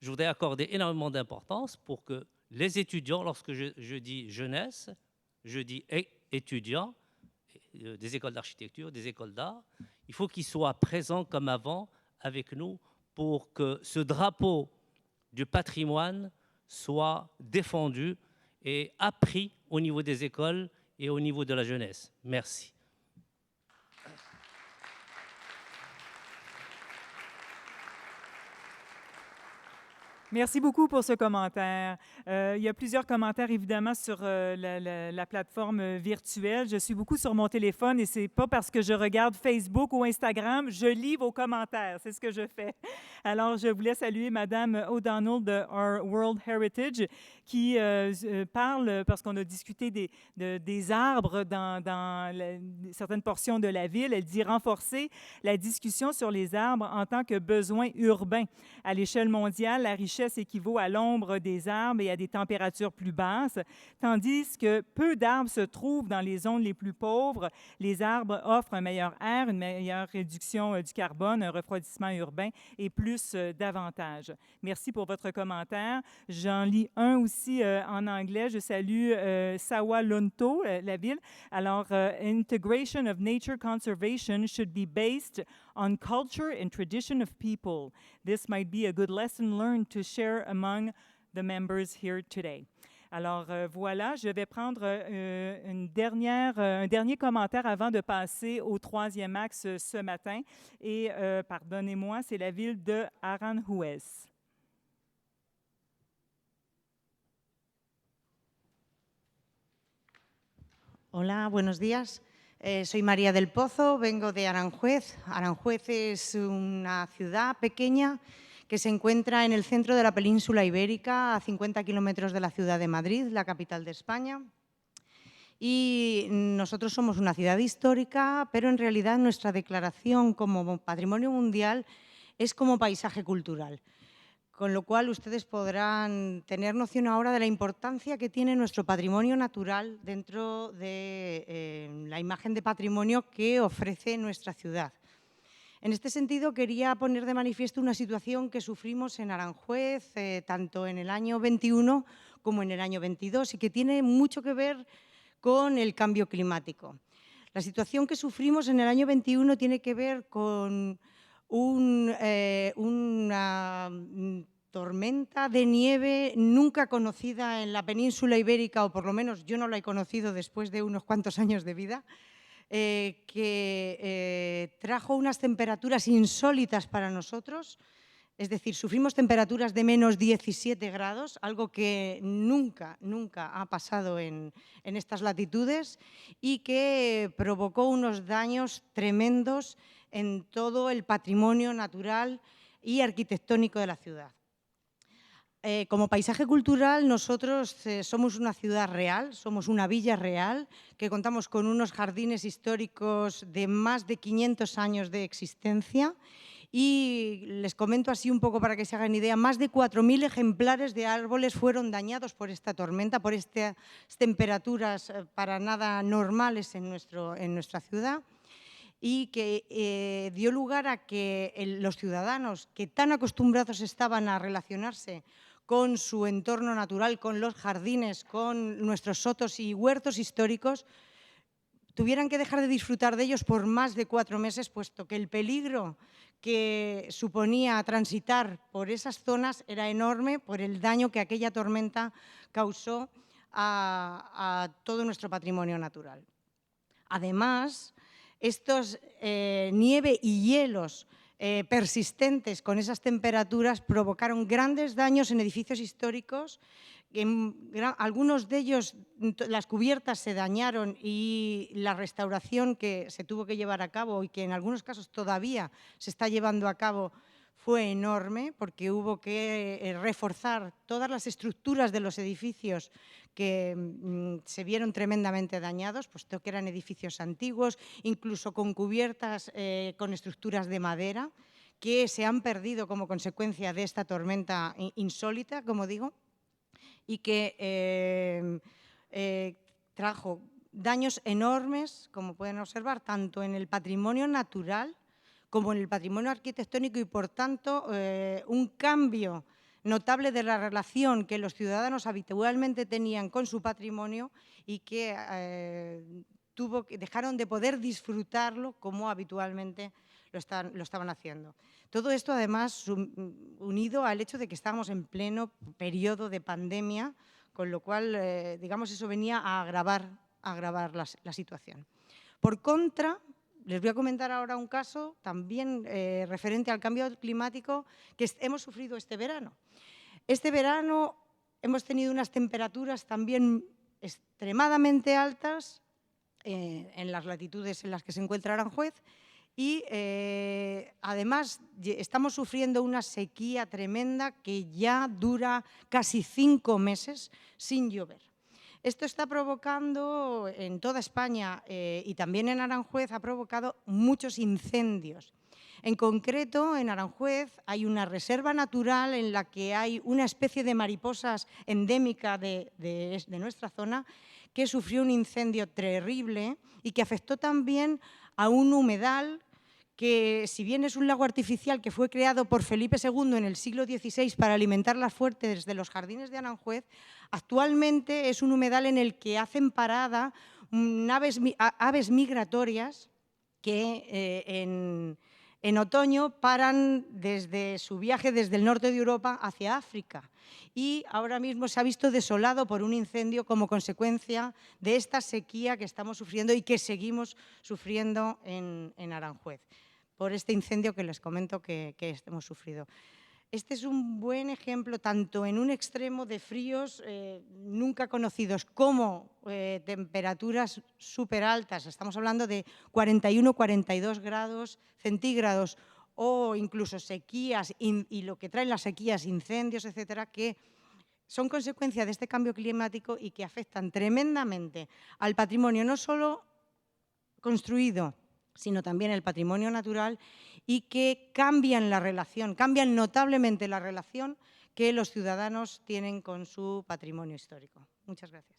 [SPEAKER 9] je voudrais accorder énormément d'importance pour que les étudiants, lorsque je dis jeunesse, je dis étudiants des écoles d'architecture, des écoles d'art, il faut qu'ils soient présents comme avant avec nous pour que ce drapeau du patrimoine soit défendu et appris au niveau des écoles et au niveau de la jeunesse. Merci.
[SPEAKER 1] Merci beaucoup pour ce commentaire. Il y a plusieurs commentaires, évidemment, sur la plateforme virtuelle. Je suis beaucoup sur mon téléphone et ce n'est pas parce que je regarde Facebook ou Instagram, je lis vos commentaires. C'est ce que je fais. Alors, je voulais saluer Mme O'Donnell de Our World Heritage qui parle, parce qu'on a discuté des arbres dans certaines portions de la ville. Elle dit renforcer la discussion sur les arbres en tant que besoin urbain. À l'échelle mondiale, la richesse équivaut à l'ombre des arbres et à des températures plus basses, tandis que peu d'arbres se trouvent dans les zones les plus pauvres. Les arbres offrent un meilleur air, une meilleure réduction du carbone, un refroidissement urbain et plus d'avantages. Merci pour votre commentaire. J'en lis un aussi en anglais. Je salue Sawalunto, la ville. Alors, integration of nature conservation should be based on culture and tradition of people. This might be a good lesson learned to share among the members here today. Alors voilà, je vais prendre un dernier commentaire avant de passer au troisième axe ce matin. Et pardonnez-moi, c'est la ville de Aranjuez.
[SPEAKER 10] Hola, buenos días. Soy María del Pozo, vengo de Aranjuez. Aranjuez es una ciudad pequeña que se encuentra en el centro de la península ibérica, a 50 kilómetros de la ciudad de Madrid, la capital de España. Y nosotros somos una ciudad histórica, pero en realidad nuestra declaración como patrimonio mundial es como paisaje cultural. Con lo cual, ustedes podrán tener noción ahora de la importancia que tiene nuestro patrimonio natural dentro de la imagen de patrimonio que ofrece nuestra ciudad. En este sentido, quería poner de manifiesto una situación que sufrimos en Aranjuez, tanto en el año 21 como en el año 22, y que tiene mucho que ver con el cambio climático. La situación que sufrimos en el año 21 tiene que ver con una tormenta de nieve nunca conocida en la península ibérica, o por lo menos yo no la he conocido después de unos cuantos años de vida, que trajo unas temperaturas insólitas para nosotros. Es decir, sufrimos temperaturas de menos 17 grados, algo que nunca ha pasado en estas latitudes y que provocó unos daños tremendos en todo el patrimonio natural y arquitectónico de la ciudad. Como paisaje cultural, nosotros somos una ciudad real, somos una villa real, que contamos con unos jardines históricos de más de 500 años de existencia. Y les comento así un poco para que se hagan idea, más de 4.000 ejemplares de árboles fueron dañados por esta tormenta, por estas temperaturas para nada normales en nuestra ciudad, y que dio lugar a que los ciudadanos, que tan acostumbrados estaban a relacionarse con su entorno natural, con los jardines, con nuestros sotos y huertos históricos, tuvieran que dejar de disfrutar de ellos por más de 4 meses, puesto que el peligro que suponía transitar por esas zonas era enorme por el daño que aquella tormenta causó a todo nuestro patrimonio natural. Además, estos nieve y hielos persistentes con esas temperaturas provocaron grandes daños en edificios históricos. Algunos de ellos, las cubiertas se dañaron y la restauración que se tuvo que llevar a cabo y que en algunos casos todavía se está llevando a cabo fue enorme, porque hubo que reforzar todas las estructuras de los edificios que se vieron tremendamente dañados, puesto que eran edificios antiguos, incluso con cubiertas con estructuras de madera, que se han perdido como consecuencia de esta tormenta insólita, como digo, y que trajo daños enormes, como pueden observar, tanto en el patrimonio natural como en el patrimonio arquitectónico, y por tanto un cambio notable de la relación que los ciudadanos habitualmente tenían con su patrimonio y que dejaron de poder disfrutarlo como habitualmente lo estaban haciendo. Todo esto, además, unido al hecho de que estábamos en pleno periodo de pandemia, con lo cual, digamos, eso venía a agravar la situación. Por contra, les voy a comentar ahora un caso también referente al cambio climático que hemos sufrido este verano. Este verano hemos tenido unas temperaturas también extremadamente altas en las latitudes en las que se encuentra Aranjuez, y además estamos sufriendo una sequía tremenda que ya dura casi 5 meses sin llover. Esto está provocando en toda España y también en Aranjuez ha provocado muchos incendios. En concreto, en Aranjuez hay una reserva natural en la que hay una especie de mariposas endémica de nuestra zona que sufrió un incendio terrible y que afectó también a un humedal que, si bien es un lago artificial que fue creado por Felipe II en el siglo XVI para alimentar las fuentes de los jardines de Aranjuez, actualmente es un humedal en el que hacen parada aves migratorias que en otoño paran desde su viaje desde el norte de Europa hacia África. Y ahora mismo se ha visto desolado por un incendio como consecuencia de esta sequía que estamos sufriendo y que seguimos sufriendo en Aranjuez, por este incendio que les comento que hemos sufrido. Este es un buen ejemplo, tanto en un extremo de fríos nunca conocidos como temperaturas súper altas, estamos hablando de 41, 42 grados centígrados, o incluso sequías y lo que traen las sequías, incendios, etcétera, que son consecuencia de este cambio climático y que afectan tremendamente al patrimonio no solo construido, sino también el patrimonio natural, y que cambian la relación, cambian notablemente la relación que los ciudadanos tienen con su patrimonio histórico. Muchas gracias.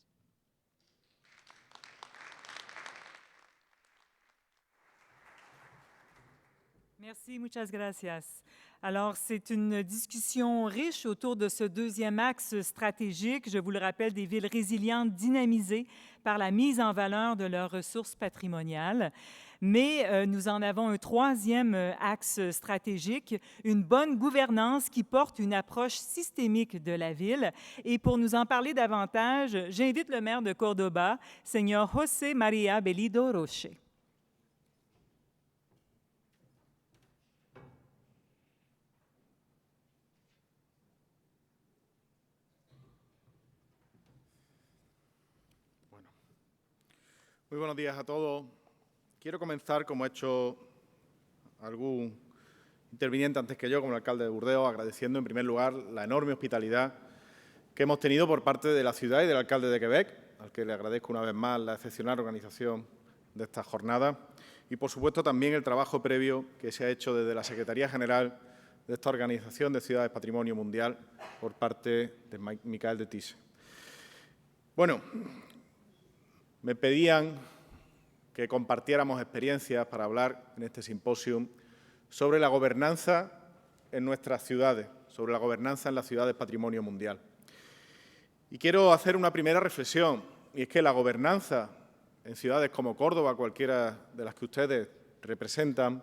[SPEAKER 1] Merci, muchas gracias. Alors, c'est une discussion riche autour de ce deuxième axe stratégique, je vous le rappelle, des villes résilientes dynamisées par la mise en valeur de leurs ressources patrimoniales. Mais nous en avons un troisième axe stratégique, une bonne gouvernance qui porte une approche systémique de la ville. Et pour nous en parler davantage, j'invite le maire de Córdoba, Señor José María Bellido Roche.
[SPEAKER 11] Muy buenos días a todos. Quiero comenzar, como ha hecho algún interviniente antes que yo, como el alcalde de Burdeos, agradeciendo en primer lugar la enorme hospitalidad que hemos tenido por parte de la ciudad y del alcalde de Quebec, al que le agradezco una vez más la excepcional organización de esta jornada, y por supuesto también el trabajo previo que se ha hecho desde la Secretaría General de esta Organización de Ciudades Patrimonio Mundial por parte de Michael de Tisse. Bueno, me pedían que compartiéramos experiencias para hablar en este simposio sobre la gobernanza en nuestras ciudades, sobre la gobernanza en las ciudades Patrimonio Mundial. Y quiero hacer una primera reflexión, y es que la gobernanza en ciudades como Córdoba, cualquiera de las que ustedes representan,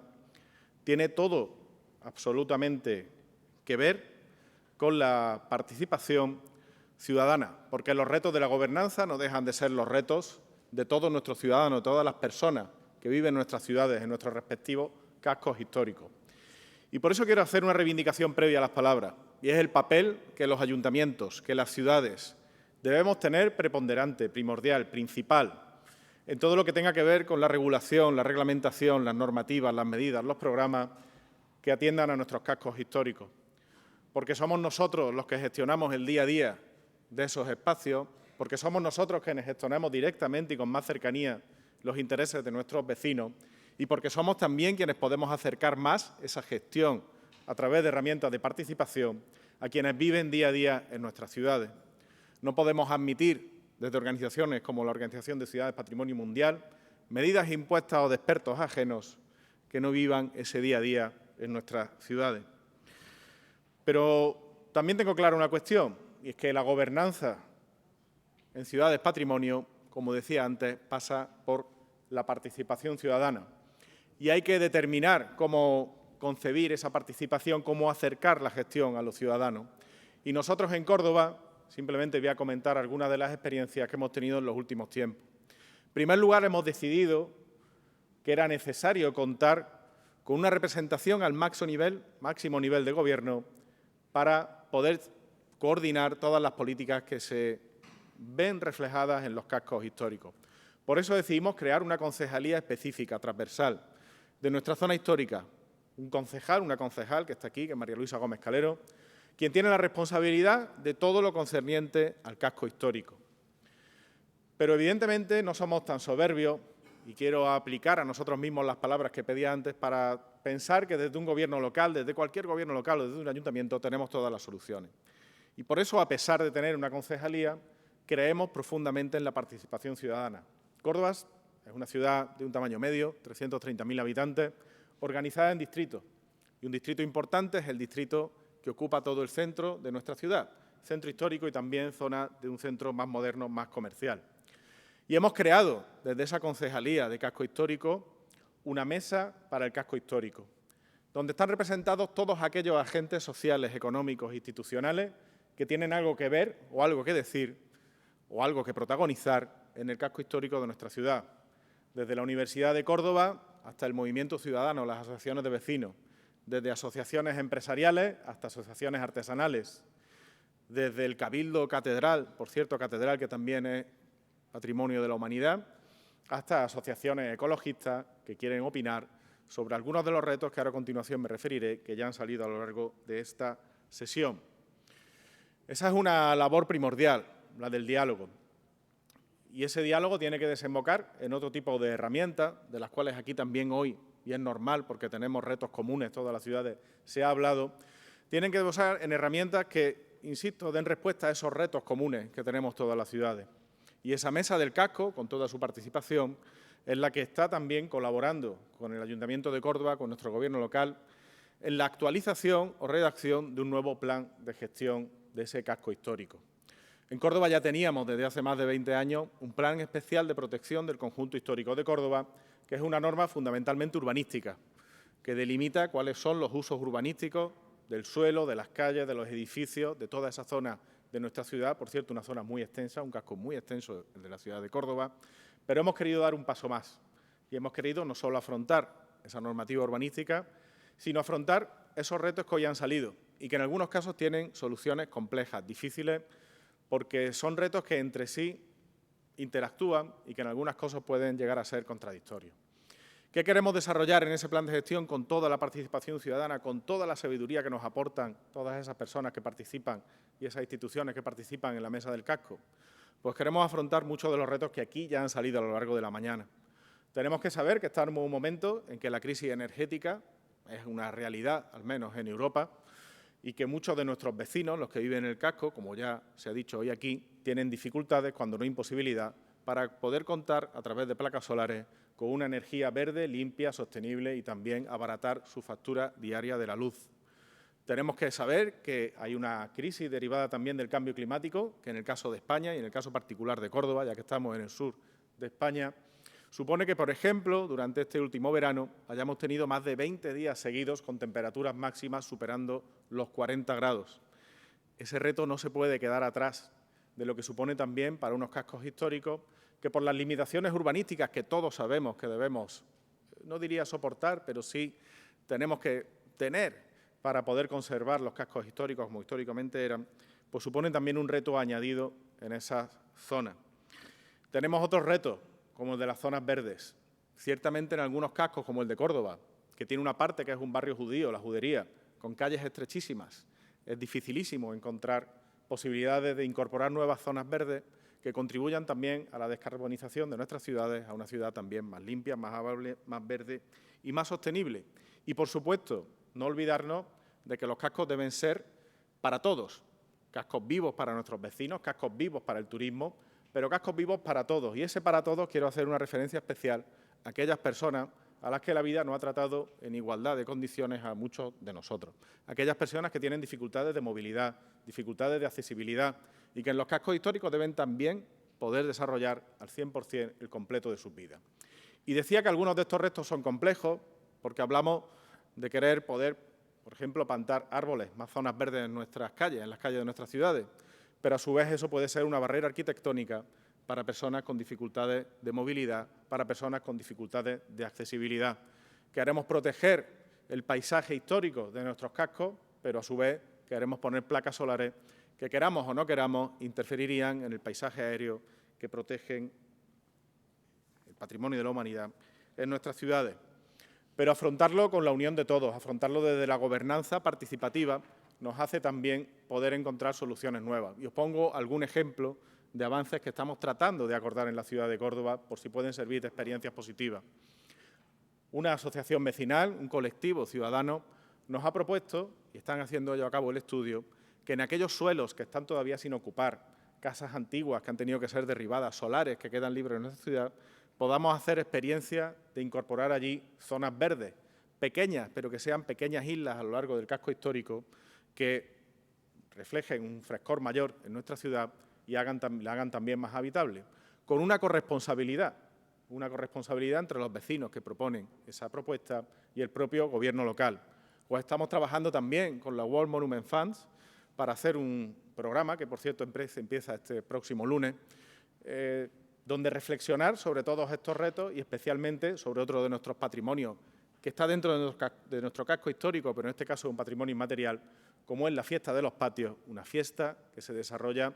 [SPEAKER 11] tiene todo absolutamente que ver con la participación ciudadana, porque los retos de la gobernanza no dejan de ser los retos de todos nuestros ciudadanos, de todas las personas que viven en nuestras ciudades, en nuestros respectivos cascos históricos. Y por eso quiero hacer una reivindicación previa a las palabras, y es el papel que los ayuntamientos, que las ciudades debemos tener preponderante, primordial, principal, en todo lo que tenga que ver con la regulación, la reglamentación, las normativas, las medidas, los programas que atiendan a nuestros cascos históricos. Porque somos nosotros los que gestionamos el día a día de esos espacios, porque somos nosotros quienes gestionamos directamente y con más cercanía los intereses de nuestros vecinos, y porque somos también quienes podemos acercar más esa gestión a través de herramientas de participación a quienes viven día a día en nuestras ciudades. No podemos admitir, desde organizaciones como la Organización de Ciudades Patrimonio Mundial, medidas impuestas o de expertos ajenos que no vivan ese día a día en nuestras ciudades. Pero también tengo clara una cuestión, y es que la gobernanza en ciudades patrimonio, como decía antes, pasa por la participación ciudadana. Y hay que determinar cómo concebir esa participación, cómo acercar la gestión a los ciudadanos. Y nosotros en Córdoba, simplemente voy a comentar algunas de las experiencias que hemos tenido en los últimos tiempos. En primer lugar, hemos decidido que era necesario contar con una representación al máximo nivel de gobierno para poder coordinar todas las políticas que se ven reflejadas en los cascos históricos. Por eso decidimos crear una concejalía específica, transversal, de nuestra zona histórica. Una concejal que está aquí, que es María Luisa Gómez Calero, quien tiene la responsabilidad de todo lo concerniente al casco histórico. Pero evidentemente no somos tan soberbios, y quiero aplicar a nosotros mismos las palabras que pedía antes, para pensar que desde un gobierno local, desde cualquier gobierno local o desde un ayuntamiento, tenemos todas las soluciones. Y por eso, a pesar de tener una concejalía, creemos profundamente en la participación ciudadana. Córdoba es una ciudad de un tamaño medio, 330.000 habitantes, organizada en distritos. Y un distrito importante es el distrito que ocupa todo el centro de nuestra ciudad, centro histórico y también zona de un centro más moderno, más comercial. Y hemos creado, desde esa concejalía de casco histórico, una mesa para el casco histórico, donde están representados todos aquellos agentes sociales, económicos e institucionales que tienen algo que ver o algo que decir o algo que protagonizar en el casco histórico de nuestra ciudad. Desde la Universidad de Córdoba hasta el movimiento ciudadano, las asociaciones de vecinos, desde asociaciones empresariales hasta asociaciones artesanales, desde el Cabildo Catedral, por cierto, catedral que también es patrimonio de la humanidad, hasta asociaciones ecologistas que quieren opinar sobre algunos de los retos que ahora a continuación me referiré, que ya han salido a lo largo de esta sesión. Esa es una labor primordial, la del diálogo. Y ese diálogo tiene que desembocar en otro tipo de herramientas, de las cuales aquí también hoy, y es normal porque tenemos retos comunes, todas las ciudades se ha hablado, tienen que basar en herramientas que, insisto, den respuesta a esos retos comunes que tenemos todas las ciudades. Y esa mesa del casco, con toda su participación, es la que está también colaborando con el Ayuntamiento de Córdoba, con nuestro Gobierno local, en la actualización o redacción de un nuevo plan de gestión de ese casco histórico. En Córdoba ya teníamos desde hace más de 20 años un plan especial de protección del conjunto histórico de Córdoba, que es una norma fundamentalmente urbanística, que delimita cuáles son los usos urbanísticos del suelo, de las calles, de los edificios, de toda esa zona de nuestra ciudad. Por cierto, una zona muy extensa, un casco muy extenso, el de la ciudad de Córdoba, pero hemos querido dar un paso más y hemos querido no solo afrontar esa normativa urbanística, sino afrontar esos retos que hoy han salido y que en algunos casos tienen soluciones complejas, difíciles, porque son retos que entre sí interactúan y que en algunas cosas pueden llegar a ser contradictorios. ¿Qué queremos desarrollar en ese plan de gestión con toda la participación ciudadana, con toda la sabiduría que nos aportan todas esas personas que participan y esas instituciones que participan en la mesa del casco? Pues queremos afrontar muchos de los retos que aquí ya han salido a lo largo de la mañana. Tenemos que saber que estamos en un momento en que la crisis energética es una realidad, al menos en Europa, y que muchos de nuestros vecinos, los que viven en el casco, como ya se ha dicho hoy aquí, tienen dificultades, cuando no imposibilidad, para poder contar a través de placas solares con una energía verde, limpia, sostenible y también abaratar su factura diaria de la luz. Tenemos que saber que hay una crisis derivada también del cambio climático, que en el caso de España y en el caso particular de Córdoba, ya que estamos en el sur de España, supone que, por ejemplo, durante este último verano hayamos tenido más de 20 días seguidos con temperaturas máximas superando los 40 grados. Ese reto no se puede quedar atrás de lo que supone también para unos cascos históricos que, por las limitaciones urbanísticas que todos sabemos que debemos, no diría soportar, pero sí tenemos que tener para poder conservar los cascos históricos como históricamente eran, pues suponen también un reto añadido en esas zonas. Tenemos otros retos, como el de las zonas verdes. Ciertamente en algunos cascos, como el de Córdoba, que tiene una parte que es un barrio judío, la judería, con calles estrechísimas, es dificilísimo encontrar posibilidades de incorporar nuevas zonas verdes que contribuyan también a la descarbonización de nuestras ciudades, a una ciudad también más limpia, más amable, más verde y más sostenible. Y, por supuesto, no olvidarnos de que los cascos deben ser para todos, cascos vivos para nuestros vecinos, cascos vivos para el turismo, pero cascos vivos para todos. Y ese para todos quiero hacer una referencia especial a aquellas personas a las que la vida no ha tratado en igualdad de condiciones a muchos de nosotros. Aquellas personas que tienen dificultades de movilidad, dificultades de accesibilidad y que en los cascos históricos deben también poder desarrollar al 100% el completo de sus vidas. Y decía que algunos de estos retos son complejos porque hablamos de querer poder, por ejemplo, plantar árboles, más zonas verdes en nuestras calles, en las calles de nuestras ciudades, pero a su vez eso puede ser una barrera arquitectónica para personas con dificultades de movilidad, para personas con dificultades de accesibilidad. Queremos proteger el paisaje histórico de nuestros cascos, pero a su vez queremos poner placas solares que, queramos o no queramos, interferirían en el paisaje aéreo que protegen el patrimonio de la humanidad en nuestras ciudades. Pero afrontarlo con la unión de todos, afrontarlo desde la gobernanza participativa, nos hace también poder encontrar soluciones nuevas. Y os pongo algún ejemplo de avances que estamos tratando de acordar en la ciudad de Córdoba, por si pueden servir de experiencias positivas. Una asociación vecinal, un colectivo ciudadano, nos ha propuesto, y están haciendo ello a cabo el estudio, que en aquellos suelos que están todavía sin ocupar, casas antiguas que han tenido que ser derribadas, solares que quedan libres en nuestra ciudad, podamos hacer experiencia de incorporar allí zonas verdes, pequeñas, pero que sean pequeñas islas a lo largo del casco histórico, que reflejen un frescor mayor en nuestra ciudad y la hagan también más habitable, con una corresponsabilidad entre los vecinos que proponen esa propuesta y el propio gobierno local. Pues estamos trabajando también con la World Monument Funds para hacer un programa, que por cierto empieza este próximo lunes, donde reflexionar sobre todos estos retos y especialmente sobre otro de nuestros patrimonios que está dentro de nuestro casco histórico, pero en este caso un patrimonio inmaterial, como es la Fiesta de los Patios, una fiesta que se desarrolla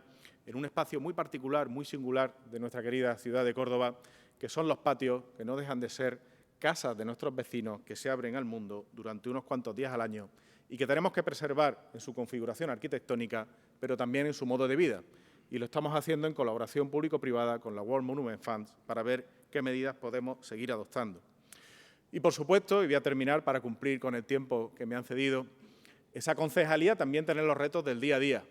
[SPEAKER 11] en un espacio muy particular, muy singular de nuestra querida ciudad de Córdoba, que son los patios, que no dejan de ser casas de nuestros vecinos que se abren al mundo durante unos cuantos días al año y que tenemos que preservar en su configuración arquitectónica, pero también en su modo de vida. Y lo estamos haciendo en colaboración público-privada con la World Monument Funds para ver qué medidas podemos seguir adoptando. Y, por supuesto, y voy a terminar para cumplir con el tiempo que me han cedido, esa concejalía también tener los retos del día a día,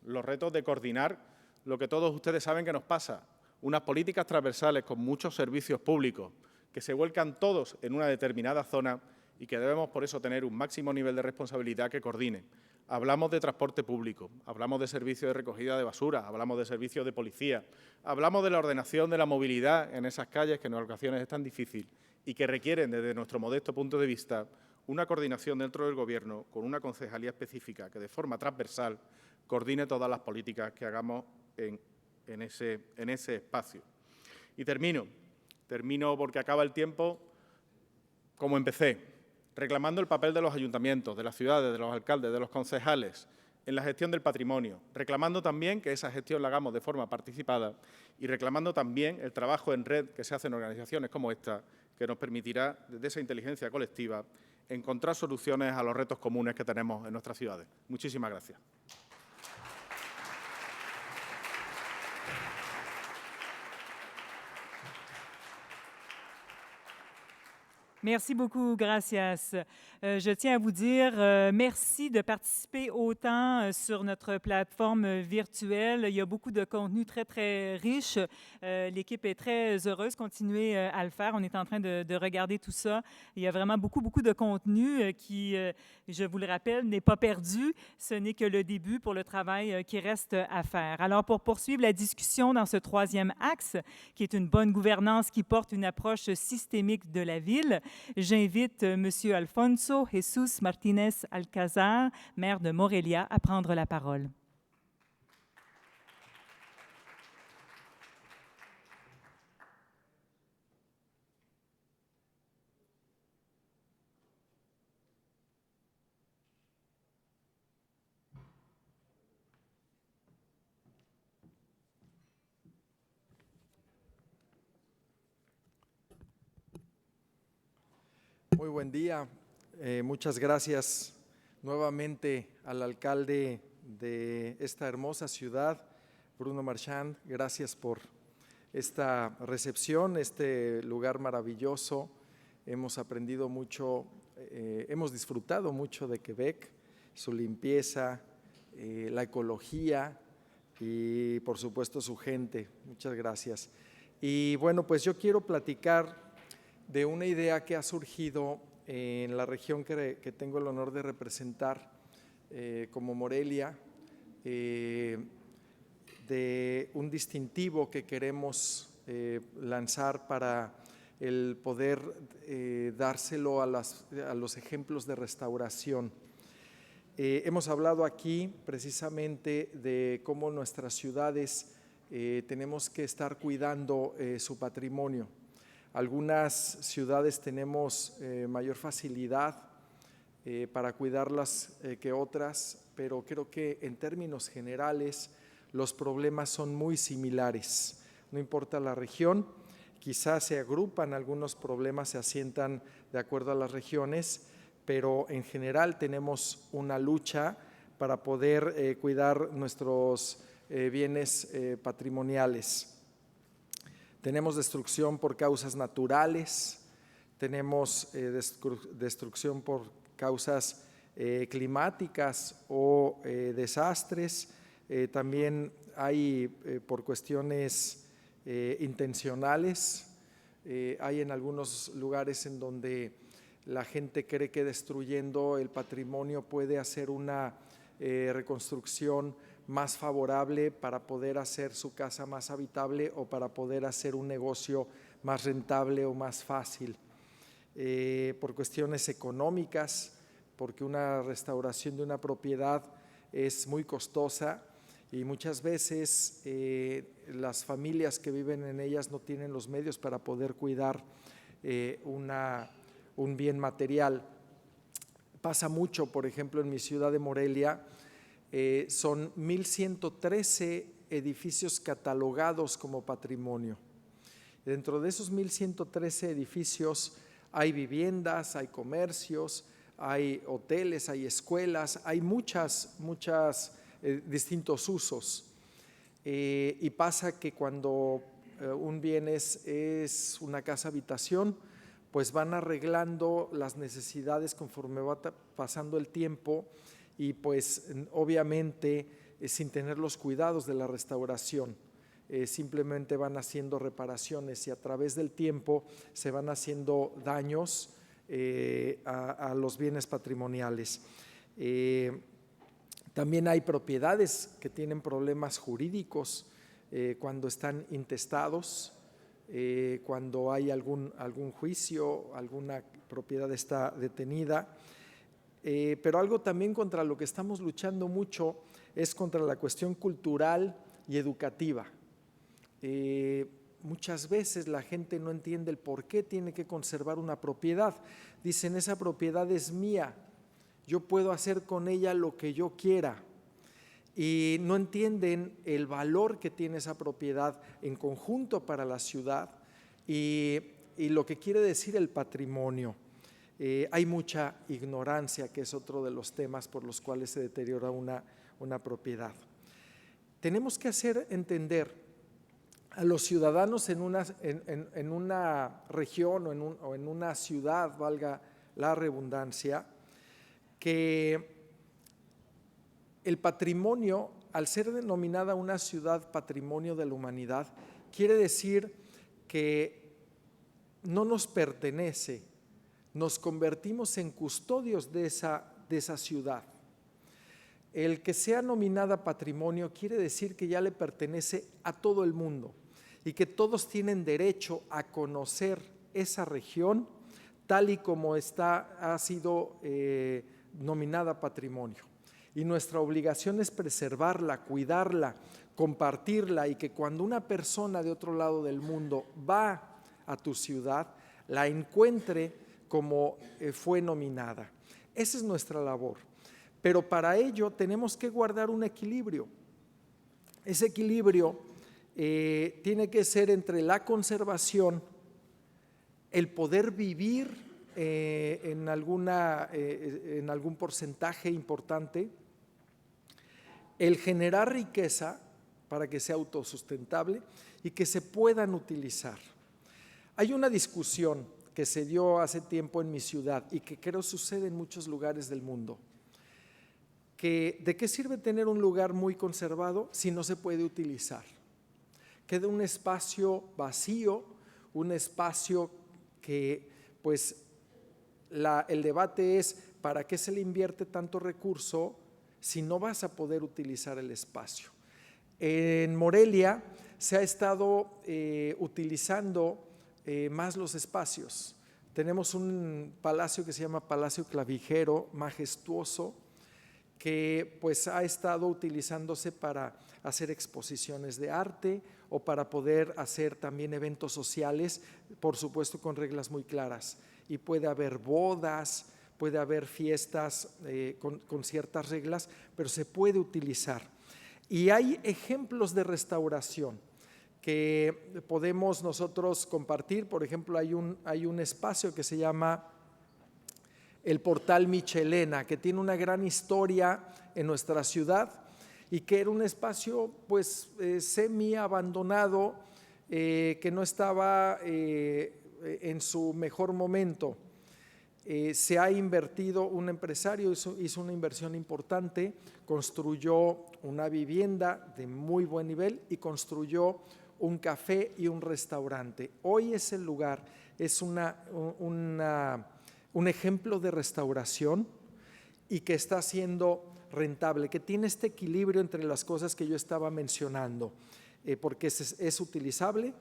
[SPEAKER 11] los retos de coordinar lo que todos ustedes saben que nos pasa, unas políticas transversales con muchos servicios públicos que se vuelcan todos en una determinada zona y que debemos, por eso, tener un máximo nivel de responsabilidad que coordine. Hablamos de transporte público, hablamos de servicios de recogida de basura, hablamos de servicios de policía, hablamos de la ordenación de la movilidad en esas calles que en ocasiones es tan difícil y que requieren, desde nuestro modesto punto de vista, una coordinación dentro del Gobierno con una concejalía específica que de forma transversal coordine todas las políticas que hagamos en ese espacio. Y termino porque acaba el tiempo como empecé, reclamando el papel de los ayuntamientos, de las ciudades, de los alcaldes, de los concejales en la gestión del patrimonio, reclamando también que esa gestión la hagamos de forma participada y reclamando también el trabajo en red que se hace en organizaciones como esta, que nos permitirá, desde esa inteligencia colectiva, encontrar soluciones a los retos comunes que tenemos en nuestras ciudades. Muchísimas gracias.
[SPEAKER 1] Merci beaucoup, gracias. Je tiens à vous dire merci de participer autant sur notre plateforme virtuelle. Il y a beaucoup de contenu très, très riche. L'équipe est très heureuse. Continuez à le faire. On est en train de regarder tout ça. Il y a vraiment beaucoup, beaucoup de contenu qui, je vous le rappelle, n'est pas perdu. Ce n'est que le début pour le travail qui reste à faire. Alors, pour poursuivre la discussion dans ce troisième axe, qui est une bonne gouvernance qui porte une approche systémique de la ville, j'invite M. Alfonso Jesus Martínez Alcázar, maire de Morelia, à prendre la parole.
[SPEAKER 12] Muy buen día. Muchas gracias nuevamente al alcalde de esta hermosa ciudad, Bruno Marchand. Gracias por esta recepción, este lugar maravilloso. Hemos aprendido mucho, hemos disfrutado mucho de Quebec, su limpieza, la ecología y por supuesto su gente. Muchas gracias. Y bueno, pues yo quiero platicar de una idea que ha surgido en la región que tengo el honor de representar como Morelia, de un distintivo que queremos lanzar para el poder dárselo a los ejemplos de restauración. Hemos hablado aquí precisamente de cómo nuestras ciudades tenemos que estar cuidando su patrimonio. Algunas ciudades tenemos mayor facilidad para cuidarlas que otras, pero creo que en términos generales los problemas son muy similares. No importa la región, quizás se agrupan algunos problemas, se asientan de acuerdo a las regiones, pero en general tenemos una lucha para poder cuidar nuestros bienes patrimoniales. Tenemos destrucción por causas naturales, tenemos destrucción por causas climáticas o desastres, también hay por cuestiones intencionales, hay en algunos lugares en donde la gente cree que destruyendo el patrimonio puede hacer una reconstrucción más favorable para poder hacer su casa más habitable o para poder hacer un negocio más rentable o más fácil. Por cuestiones económicas, porque una restauración de una propiedad es muy costosa y muchas veces las familias que viven en ellas no tienen los medios para poder cuidar un bien material. Pasa mucho, por ejemplo, en mi ciudad de Morelia, son 1,113 edificios catalogados como patrimonio. Dentro de esos 1,113 edificios hay viviendas, hay comercios, hay hoteles, hay escuelas, hay muchos distintos usos. Y pasa que cuando un bien es una casa habitación, pues van arreglando las necesidades conforme va pasando el tiempo y pues obviamente sin tener los cuidados de la restauración. Simplemente van haciendo reparaciones y a través del tiempo se van haciendo daños a los bienes patrimoniales. También hay propiedades que tienen problemas jurídicos cuando están intestados, cuando hay algún juicio, alguna propiedad está detenida. Pero algo también contra lo que estamos luchando mucho es contra la cuestión cultural y educativa. Muchas veces la gente no entiende el por qué tiene que conservar una propiedad. Dicen, esa propiedad es mía, yo puedo hacer con ella lo que yo quiera. Y no entienden el valor que tiene esa propiedad en conjunto para la ciudad y y lo que quiere decir el patrimonio. Hay mucha ignorancia, que es otro de los temas por los cuales se deteriora una propiedad. Tenemos que hacer entender a los ciudadanos en una región o en una ciudad, valga la redundancia, que el patrimonio, al ser denominada una ciudad patrimonio de la humanidad, quiere decir que no nos pertenece, nos convertimos en custodios de esa ciudad. El que sea nominada patrimonio quiere decir que ya le pertenece a todo el mundo y que todos tienen derecho a conocer esa región tal y como ha sido nominada patrimonio. Y nuestra obligación es preservarla, cuidarla, compartirla, y que cuando una persona de otro lado del mundo va a tu ciudad, la encuentre como fue nominada. Esa es nuestra labor. Pero para ello tenemos que guardar un equilibrio. Ese equilibrio tiene que ser entre la conservación, el poder vivir en algún porcentaje importante, el generar riqueza para que sea autosustentable y que se puedan utilizar. Hay una discusión que se dio hace tiempo en mi ciudad y que creo sucede en muchos lugares del mundo, que ¿de qué sirve tener un lugar muy conservado si no se puede utilizar? Queda un espacio vacío, un espacio que pues el debate es ¿para qué se le invierte tanto recurso si no vas a poder utilizar el espacio? En Morelia se ha estado utilizando más los espacios. Tenemos un palacio que se llama Palacio Clavijero, majestuoso, que pues ha estado utilizándose para hacer exposiciones de arte o para poder hacer también eventos sociales, por supuesto con reglas muy claras. Y puede haber bodas, puede haber fiestas con ciertas reglas, pero se puede utilizar. Y hay ejemplos de restauración que podemos nosotros compartir. Por ejemplo, hay un espacio que se llama el Portal Michelena, que tiene una gran historia en nuestra ciudad y que era un espacio pues semi abandonado, que no estaba en su mejor momento. Se ha invertido, un empresario hizo una inversión importante, construyó una vivienda de muy buen nivel y construyó un café y un restaurante. Hoy ese lugar es un ejemplo de restauración y que está siendo rentable, que tiene este equilibrio entre las cosas que yo estaba mencionando, porque es utilizable,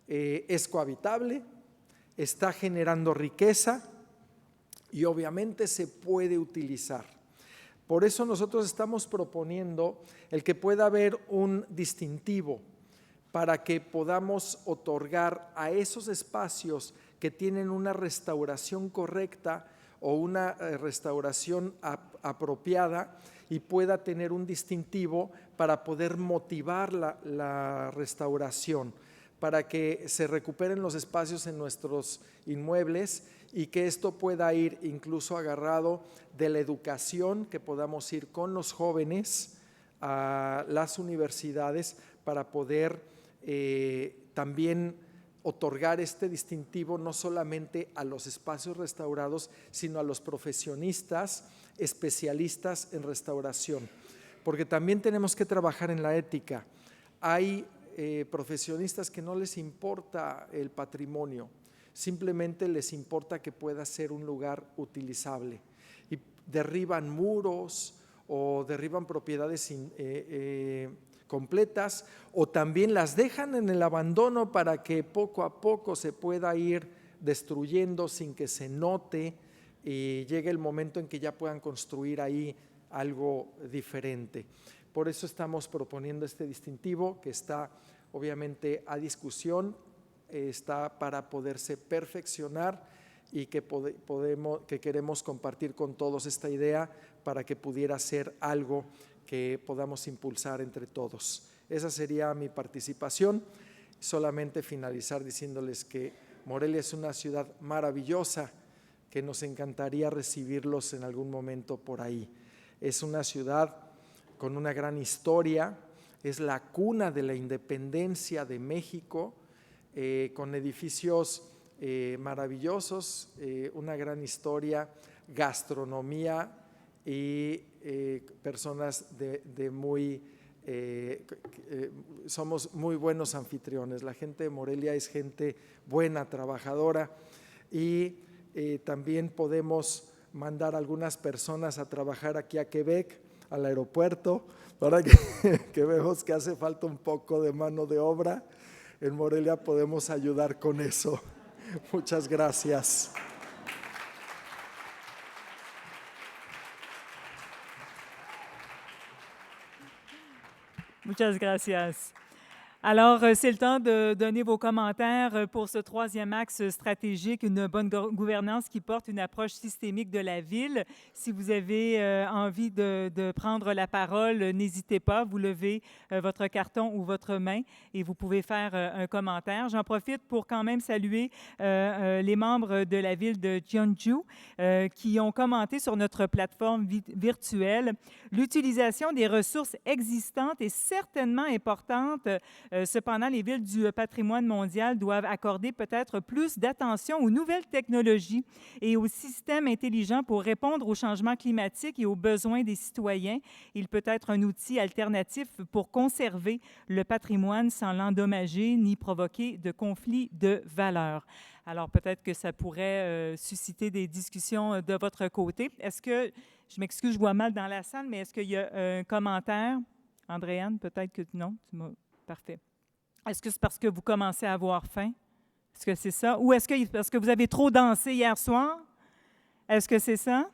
[SPEAKER 12] es cohabitable, está generando riqueza y obviamente se puede utilizar. Por eso nosotros estamos proponiendo el que pueda haber un distintivo para que podamos otorgar a esos espacios que tienen una restauración correcta o una restauración apropiada y pueda tener un distintivo para poder motivar la restauración, para que se recuperen los espacios en nuestros inmuebles y que esto pueda ir incluso agarrado de la educación, que podamos ir con los jóvenes a las universidades para poder también otorgar este distintivo no solamente a los espacios restaurados, sino a los profesionistas, especialistas en restauración, porque también tenemos que trabajar en la ética. Hay profesionistas que no les importa el patrimonio, simplemente les importa que pueda ser un lugar utilizable y derriban muros o derriban propiedades completas o también las dejan en el abandono para que poco a poco se pueda ir destruyendo sin que se note y llegue el momento en que ya puedan construir ahí algo diferente. Por eso estamos proponiendo este distintivo que está obviamente a discusión, está para poderse perfeccionar y que queremos compartir con todos esta idea para que pudiera ser algo que podamos impulsar entre todos. Esa sería mi participación. Solamente finalizar diciéndoles que Morelia es una ciudad maravillosa que nos encantaría recibirlos en algún momento por ahí. Es una ciudad con una gran historia, es la cuna de la independencia de México, con edificios maravillosos, una gran historia, gastronomía y personas de muy… somos muy buenos anfitriones. La gente de Morelia es gente buena, trabajadora, y también podemos mandar algunas personas a trabajar aquí a Quebec, al aeropuerto, para que vemos que hace falta un poco de mano de obra. En Morelia podemos ayudar con eso. Muchas gracias.
[SPEAKER 1] Muchas gracias. Alors, c'est le temps de donner vos commentaires pour ce troisième axe stratégique, une bonne gouvernance qui porte une approche systémique de la ville. Si vous avez envie de prendre la parole, n'hésitez pas, vous levez votre carton ou votre main et vous pouvez faire un commentaire. J'en profite pour quand même saluer les membres de la ville de Jeonju qui ont commenté sur notre plateforme virtuelle. L'utilisation des ressources existantes est certainement importante. Cependant, les villes du patrimoine mondial doivent accorder peut-être plus d'attention aux nouvelles technologies et aux systèmes intelligents pour répondre aux changements climatiques et aux besoins des citoyens. Il peut être un outil alternatif pour conserver le patrimoine sans l'endommager ni provoquer de conflits de valeurs. Alors, peut-être que ça pourrait susciter des discussions de votre côté. Est-ce que, je m'excuse, je vois mal dans la salle, mais est-ce qu'il y a un commentaire? Andréane, peut-être que non? Parfait. Est-ce que c'est parce que vous commencez à avoir faim? Est-ce que c'est ça? Ou est-ce que parce que vous avez trop dansé hier soir? Est-ce que c'est ça?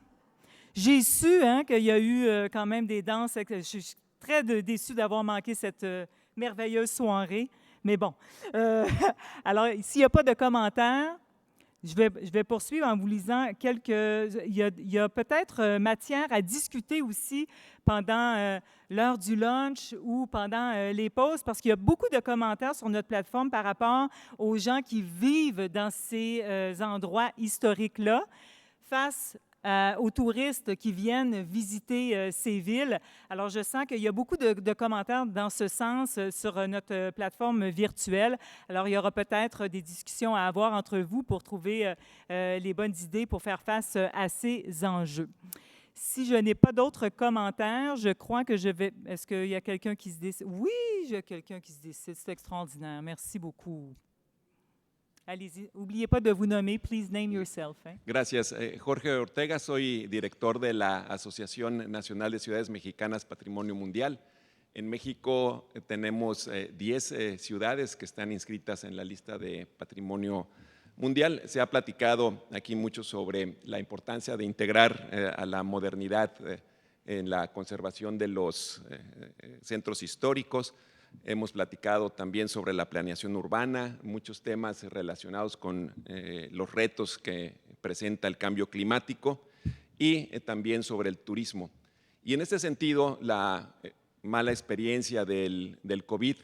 [SPEAKER 1] J'ai su qu'il y a eu quand même des danses. Je suis très déçue d'avoir manqué cette merveilleuse soirée. Mais bon. Alors, s'il n'y a pas de commentaires, je vais poursuivre en vous lisant quelques… Il y a peut-être matière à discuter aussi pendant l'heure du lunch ou pendant les pauses, parce qu'il y a beaucoup de commentaires sur notre plateforme par rapport aux gens qui vivent dans ces endroits historiques-là, face aux touristes qui viennent visiter ces villes. Alors, je sens qu'il y a beaucoup de commentaires dans ce sens sur notre plateforme virtuelle. Alors, il y aura peut-être des discussions à avoir entre vous pour trouver les bonnes idées pour faire face à ces enjeux. Si je n'ai pas d'autres commentaires, je crois que je vais… Est-ce qu'il y a quelqu'un qui se décide? Oui, j'ai quelqu'un qui se décide. C'est extraordinaire. Merci beaucoup. Allez-y. N'oubliez pas de vous nommer. Please name yourself.
[SPEAKER 13] Gracias. Jorge Ortega, soy director de la Asociación Nacional de Ciudades Mexicanas Patrimonio Mundial. En México tenemos 10 ciudades que están inscritas en la lista de Patrimonio Mundial. Se ha platicado aquí mucho sobre la importancia de integrar a la modernidad en la conservación de los centros históricos. Hemos platicado también sobre la planeación urbana, muchos temas relacionados con los retos que presenta el cambio climático y también sobre el turismo. Y en este sentido, la mala experiencia del COVID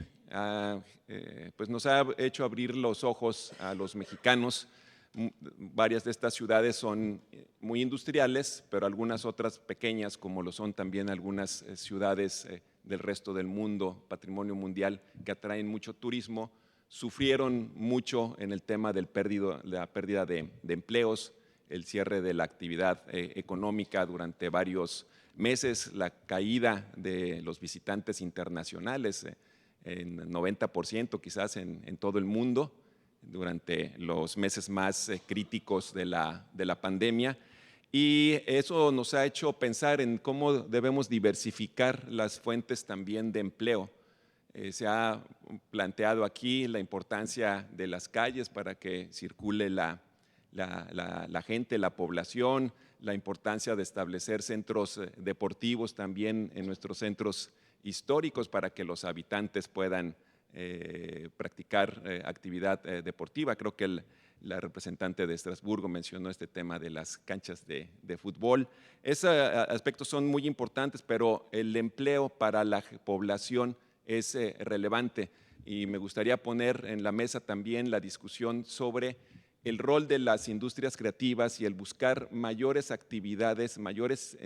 [SPEAKER 13] pues nos ha hecho abrir los ojos a los mexicanos. Varias de estas ciudades son muy industriales, pero algunas otras pequeñas, como lo son también algunas ciudades del resto del mundo, patrimonio mundial, que atraen mucho turismo, sufrieron mucho en el tema de la pérdida de empleos, el cierre de la actividad económica durante varios meses, la caída de los visitantes internacionales en 90% quizás en todo el mundo durante los meses más críticos de la pandemia. Y eso nos ha hecho pensar en cómo debemos diversificar las fuentes también de empleo. Se ha planteado aquí la importancia de las calles para que circule la gente, la población, la importancia de establecer centros deportivos también en nuestros centros históricos para que los habitantes puedan practicar actividad deportiva. Creo que la representante de Estrasburgo mencionó este tema de las canchas de fútbol. Esos aspectos son muy importantes, pero el empleo para la población es relevante y me gustaría poner en la mesa también la discusión sobre el rol de las industrias creativas y el buscar mayores actividades, mayores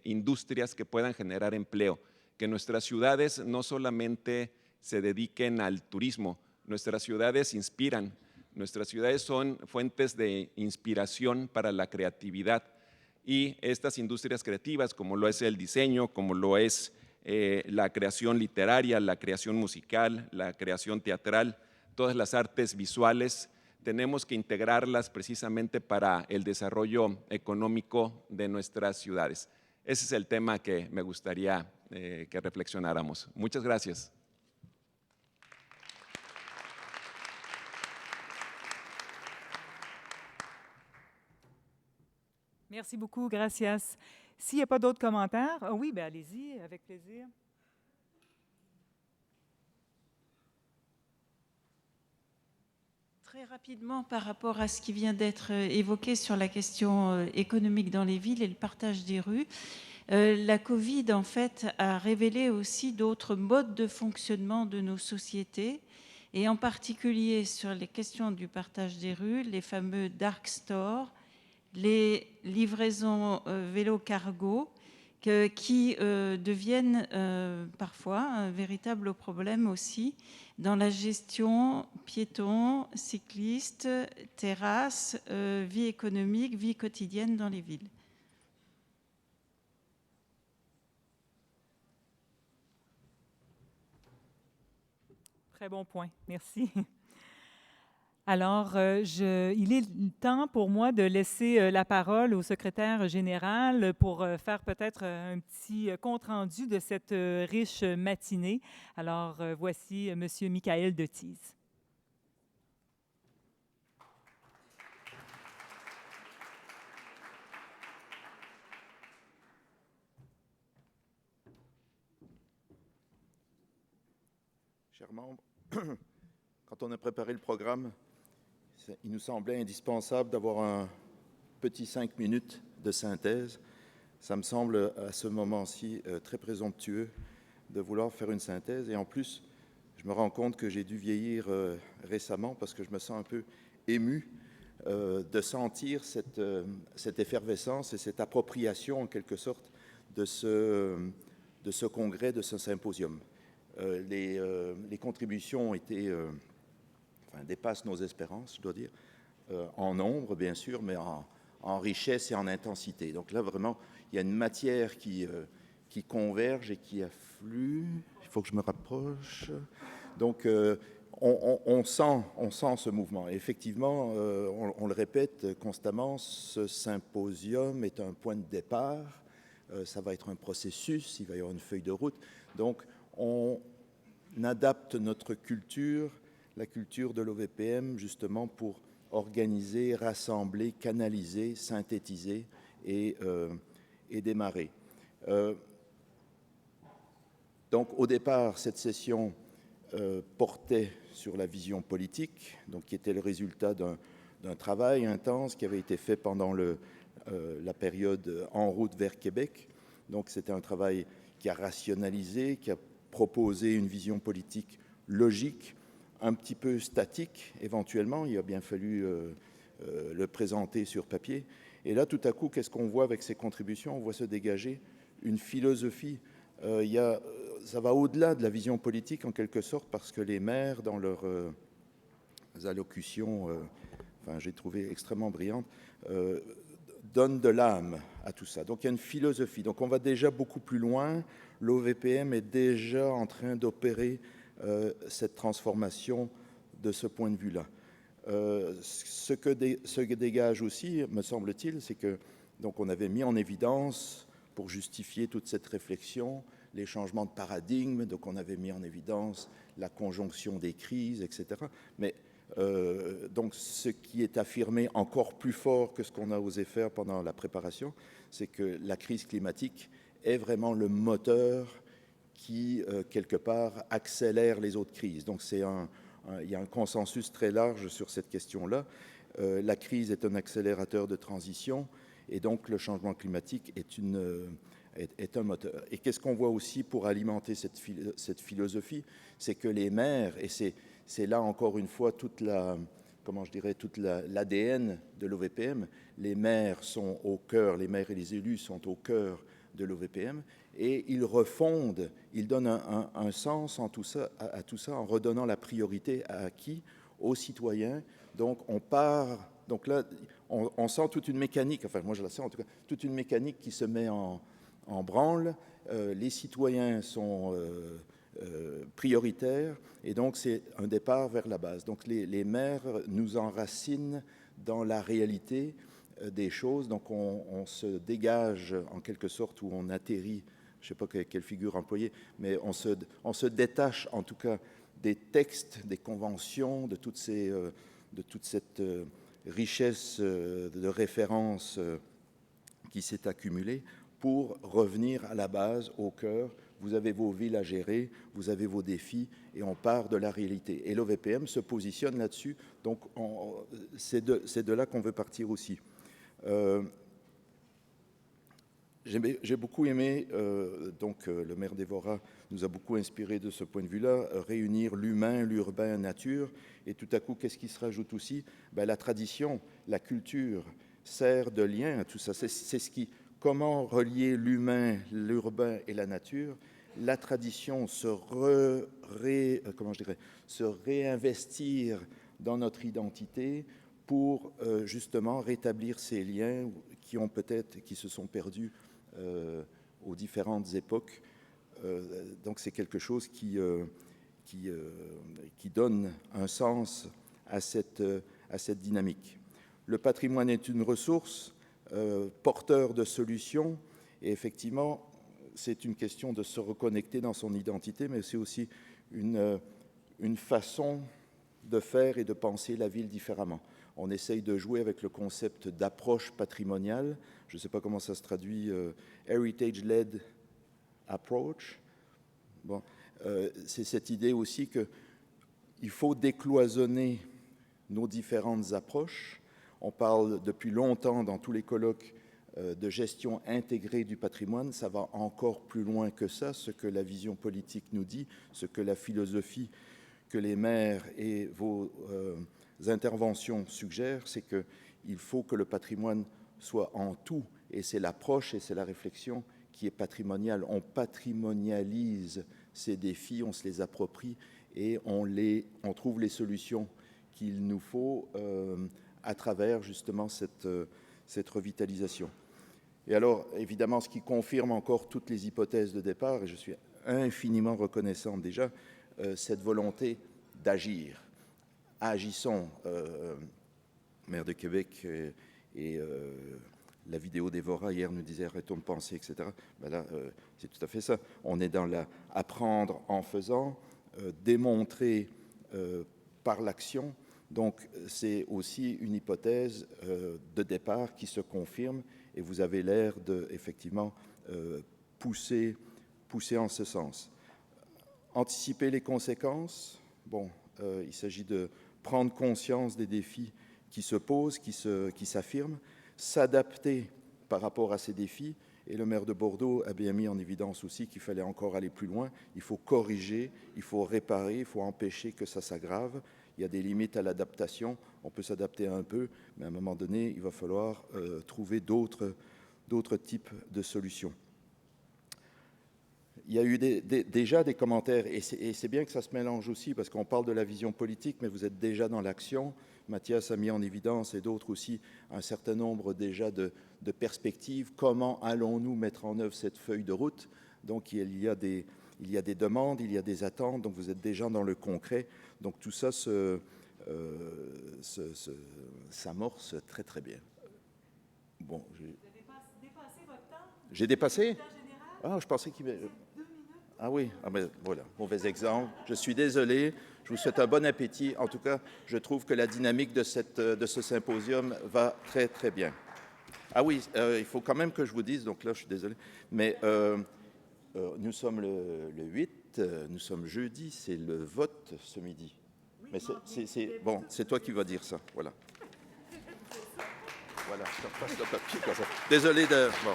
[SPEAKER 13] industrias que puedan generar empleo, que nuestras ciudades no solamente se dediquen al turismo, nuestras ciudades inspiran, nuestras ciudades son fuentes de inspiración para la creatividad y estas industrias creativas, como lo es el diseño, como lo es la creación literaria, la creación musical, la creación teatral, todas las artes visuales, tenemos que integrarlas precisamente para el desarrollo económico de nuestras ciudades. Ese es el tema que me gustaría que reflexionáramos. Muchas gracias.
[SPEAKER 1] Merci beaucoup, gracias. S'il n'y a pas d'autres commentaires, ah oui, ben allez-y, avec plaisir.
[SPEAKER 14] Très rapidement, par rapport à ce qui vient d'être évoqué sur la question économique dans les villes et le partage des rues, la Covid, en fait, a révélé aussi d'autres modes de fonctionnement de nos sociétés, et en particulier sur les questions du partage des rues, les fameux dark stores, les livraisons vélo-cargo, qui deviennent parfois un véritable problème aussi dans la gestion piétons, cyclistes, terrasses, vie économique, vie quotidienne dans les villes.
[SPEAKER 1] Très bon point, merci. Alors, il est temps pour moi de laisser la parole au secrétaire général pour faire peut-être un petit compte-rendu de cette riche matinée. Alors, voici M. Michael Dethize.
[SPEAKER 15] Chers membres, quand on a préparé le programme, il nous semblait indispensable d'avoir un petit 5 minutes de synthèse. Ça me semble à ce moment-ci très présomptueux de vouloir faire une synthèse. Et en plus, je me rends compte que j'ai dû vieillir récemment parce que je me sens un peu ému de sentir cette effervescence et cette appropriation en quelque sorte de ce congrès, de ce symposium. Les contributions ont été... dépasse nos espérances, je dois dire, en nombre, bien sûr, mais en richesse et en intensité. Donc là, vraiment, il y a une matière qui converge et qui afflue. Il faut que je me rapproche. Donc, on sent ce mouvement. Et effectivement, on le répète constamment, ce symposium est un point de départ. Ça va être un processus, il va y avoir une feuille de route. Donc, on adapte notre culture, la culture de l'OVPM, justement pour organiser, rassembler, canaliser, synthétiser et démarrer. Donc, au départ, cette session portait sur la vision politique, donc qui était le résultat d'un travail intense qui avait été fait pendant la période en route vers Québec. Donc, c'était un travail qui a rationalisé, qui a proposé une vision politique logique, un petit peu statique éventuellement, il a bien fallu le présenter sur papier. Et là, tout à coup, qu'est-ce qu'on voit avec ces contributions? On voit se dégager une philosophie. Ça va au-delà de la vision politique en quelque sorte, parce que les maires, dans leurs allocutions, j'ai trouvé extrêmement brillantes, donnent de l'âme à tout ça. Donc il y a une philosophie. Donc on va déjà beaucoup plus loin. L'OVPM est déjà en train d'opérer cette transformation de ce point de vue-là. Ce que dégage aussi, me semble-t-il, c'est que donc on avait mis en évidence, pour justifier toute cette réflexion, les changements de paradigme, donc on avait mis en évidence la conjonction des crises, etc. Mais donc ce qui est affirmé encore plus fort que ce qu'on a osé faire pendant la préparation, c'est que la crise climatique est vraiment le moteur qui, quelque part, accélère les autres crises. Donc, il y a un consensus très large sur cette question-là. La crise est un accélérateur de transition et donc le changement climatique est un moteur. Et qu'est-ce qu'on voit aussi pour alimenter cette philosophie? C'est que les maires, et c'est là encore une fois toute la comment je dirais, toute l'ADN de l'OVPM. Les maires sont au cœur, les maires et les élus sont au cœur de l'OVPM, et ils refondent, ils donnent un sens à tout ça en redonnant la priorité à qui? Aux citoyens. Donc on part, donc là on sent toute une mécanique, enfin moi je la sens en tout cas, toute une mécanique qui se met en branle. Les citoyens sont prioritaires, et donc c'est un départ vers la base. Donc les maires nous enracinent dans la réalité des choses, donc on se dégage en quelque sorte, ou on atterrit, je ne sais pas quelle figure employer, mais on se détache en tout cas des textes, des conventions, de toute cette richesse de références qui s'est accumulée, pour revenir à la base, au cœur. Vous avez vos villes à gérer, vous avez vos défis, et on part de la réalité. Et l'OVPM se positionne là-dessus, donc c'est de là qu'on veut partir aussi. J'ai beaucoup aimé, le maire d'Évora nous a beaucoup inspiré de ce point de vue-là, réunir l'humain, l'urbain, nature, et tout à coup, qu'est-ce qui se rajoute aussi? La tradition, la culture sert de lien à tout ça. C'est ce qui, comment relier l'humain, l'urbain et la nature? La tradition se réinvestir dans notre identité pour justement rétablir ces liens qui se sont perdus aux différentes époques. Donc c'est quelque chose qui donne un sens à cette dynamique. Le patrimoine est une ressource porteur de solutions, et effectivement c'est une question de se reconnecter dans son identité, mais c'est aussi une façon de faire et de penser la ville différemment. On essaye de jouer avec le concept d'approche patrimoniale. Je ne sais pas comment ça se traduit, heritage-led approach. Bon, c'est cette idée aussi qu'il faut décloisonner nos différentes approches. On parle depuis longtemps dans tous les colloques de gestion intégrée du patrimoine. Ça va encore plus loin que ça, ce que la vision politique nous dit, ce que la philosophie que les maires et vos interventions suggèrent, c'est qu'il faut que le patrimoine soit en tout, et c'est l'approche et c'est la réflexion qui est patrimoniale. On patrimonialise ces défis, on se les approprie, et on trouve les solutions qu'il nous faut à travers justement cette revitalisation. Et alors, évidemment, ce qui confirme encore toutes les hypothèses de départ, et je suis infiniment reconnaissant déjà, cette volonté d'agir. Agissons, maire de Québec et la vidéo d'Évora hier nous disait arrêtons de penser, etc. Là, c'est tout à fait ça. On est dans apprendre en faisant, démontrer par l'action. Donc, c'est aussi une hypothèse de départ qui se confirme, et vous avez l'air de, effectivement, pousser en ce sens. Anticiper les conséquences, bon, il s'agit de prendre conscience des défis qui se posent, qui s'affirment, s'adapter par rapport à ces défis, et le maire de Bordeaux a bien mis en évidence aussi qu'il fallait encore aller plus loin. Il faut corriger, il faut réparer, il faut empêcher que ça s'aggrave. Il y a des limites à l'adaptation, on peut s'adapter un peu, mais à un moment donné, il va falloir trouver d'autres types de solutions. Il y a eu déjà des commentaires, et c'est bien que ça se mélange aussi, parce qu'on parle de la vision politique, mais vous êtes déjà dans l'action. Mathias a mis en évidence, et d'autres aussi, un certain nombre déjà de perspectives. Comment allons-nous mettre en œuvre cette feuille de route? Donc il y a des demandes, il y a des attentes, donc vous êtes déjà dans le concret. Donc tout ça s'amorce très très bien. Bon,
[SPEAKER 1] Vous avez dépassé votre temps?
[SPEAKER 15] J'ai dépassé? Ah, je pensais qu'il y avait... Ah oui, ben voilà, mauvais exemple. Je suis désolé, je vous souhaite un bon appétit. En tout cas, je trouve que la dynamique de ce symposium va très très bien. Ah oui, il faut quand même que je vous dise, donc là je suis désolé, mais nous sommes le 8, nous sommes jeudi, c'est le vote ce midi. Mais bon, c'est toi qui vas dire ça, voilà. Voilà, je te repasse le papier comme ça. Désolé de... Bon.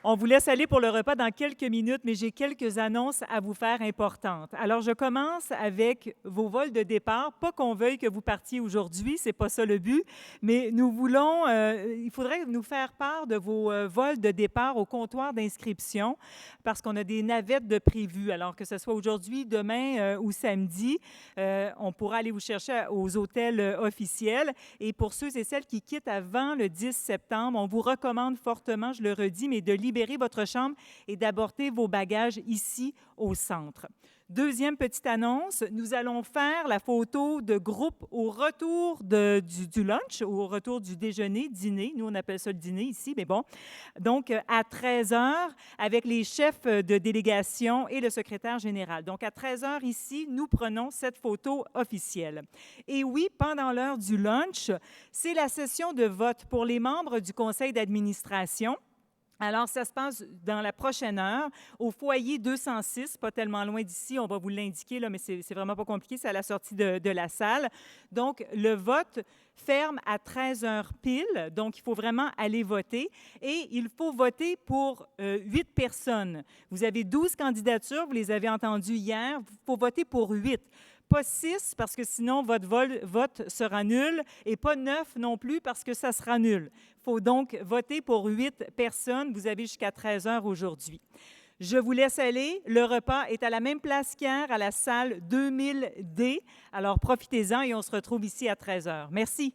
[SPEAKER 1] On vous laisse aller pour le repas dans quelques minutes, mais j'ai quelques annonces à vous faire importantes. Alors, je commence avec vos vols de départ. Pas qu'on veuille que vous partiez aujourd'hui, c'est pas ça le but, mais nous voulons, il faudrait nous faire part de vos vols de départ au comptoir d'inscription parce qu'on a des navettes de prévues. Alors, que ce soit aujourd'hui, demain ou samedi, on pourra aller vous chercher aux hôtels officiels. Et pour ceux et celles qui quittent avant le 10 septembre, on vous recommande fortement, je le redis, mais de libérer votre chambre et d'aborder vos bagages ici au centre. Deuxième petite annonce, nous allons faire la photo de groupe au retour du lunch, au retour du déjeuner, dîner. Nous, on appelle ça le dîner ici, mais bon. Donc, à 13 h, avec les chefs de délégation et le secrétaire général. Donc, à 13 h ici, nous prenons cette photo officielle. Et oui, pendant l'heure du lunch, c'est la session de vote pour les membres du conseil d'administration. Alors, ça se passe dans la prochaine heure, au foyer 206, pas tellement loin d'ici, on va vous l'indiquer, là, mais c'est vraiment pas compliqué, c'est à la sortie de la salle. Donc, le vote ferme à 13 h pile, donc il faut vraiment aller voter. Et il faut voter pour 8 personnes. Vous avez 12 candidatures, vous les avez entendues hier, il faut voter pour 8. Pas 6, parce que sinon, votre vote sera nul, et pas 9 non plus, parce que ça sera nul. Il faut donc voter pour 8 personnes. Vous avez jusqu'à 13 h aujourd'hui. Je vous laisse aller. Le repas est à la même place qu'hier, à la salle 2000D. Alors, profitez-en et on se retrouve ici à 13 h. Merci.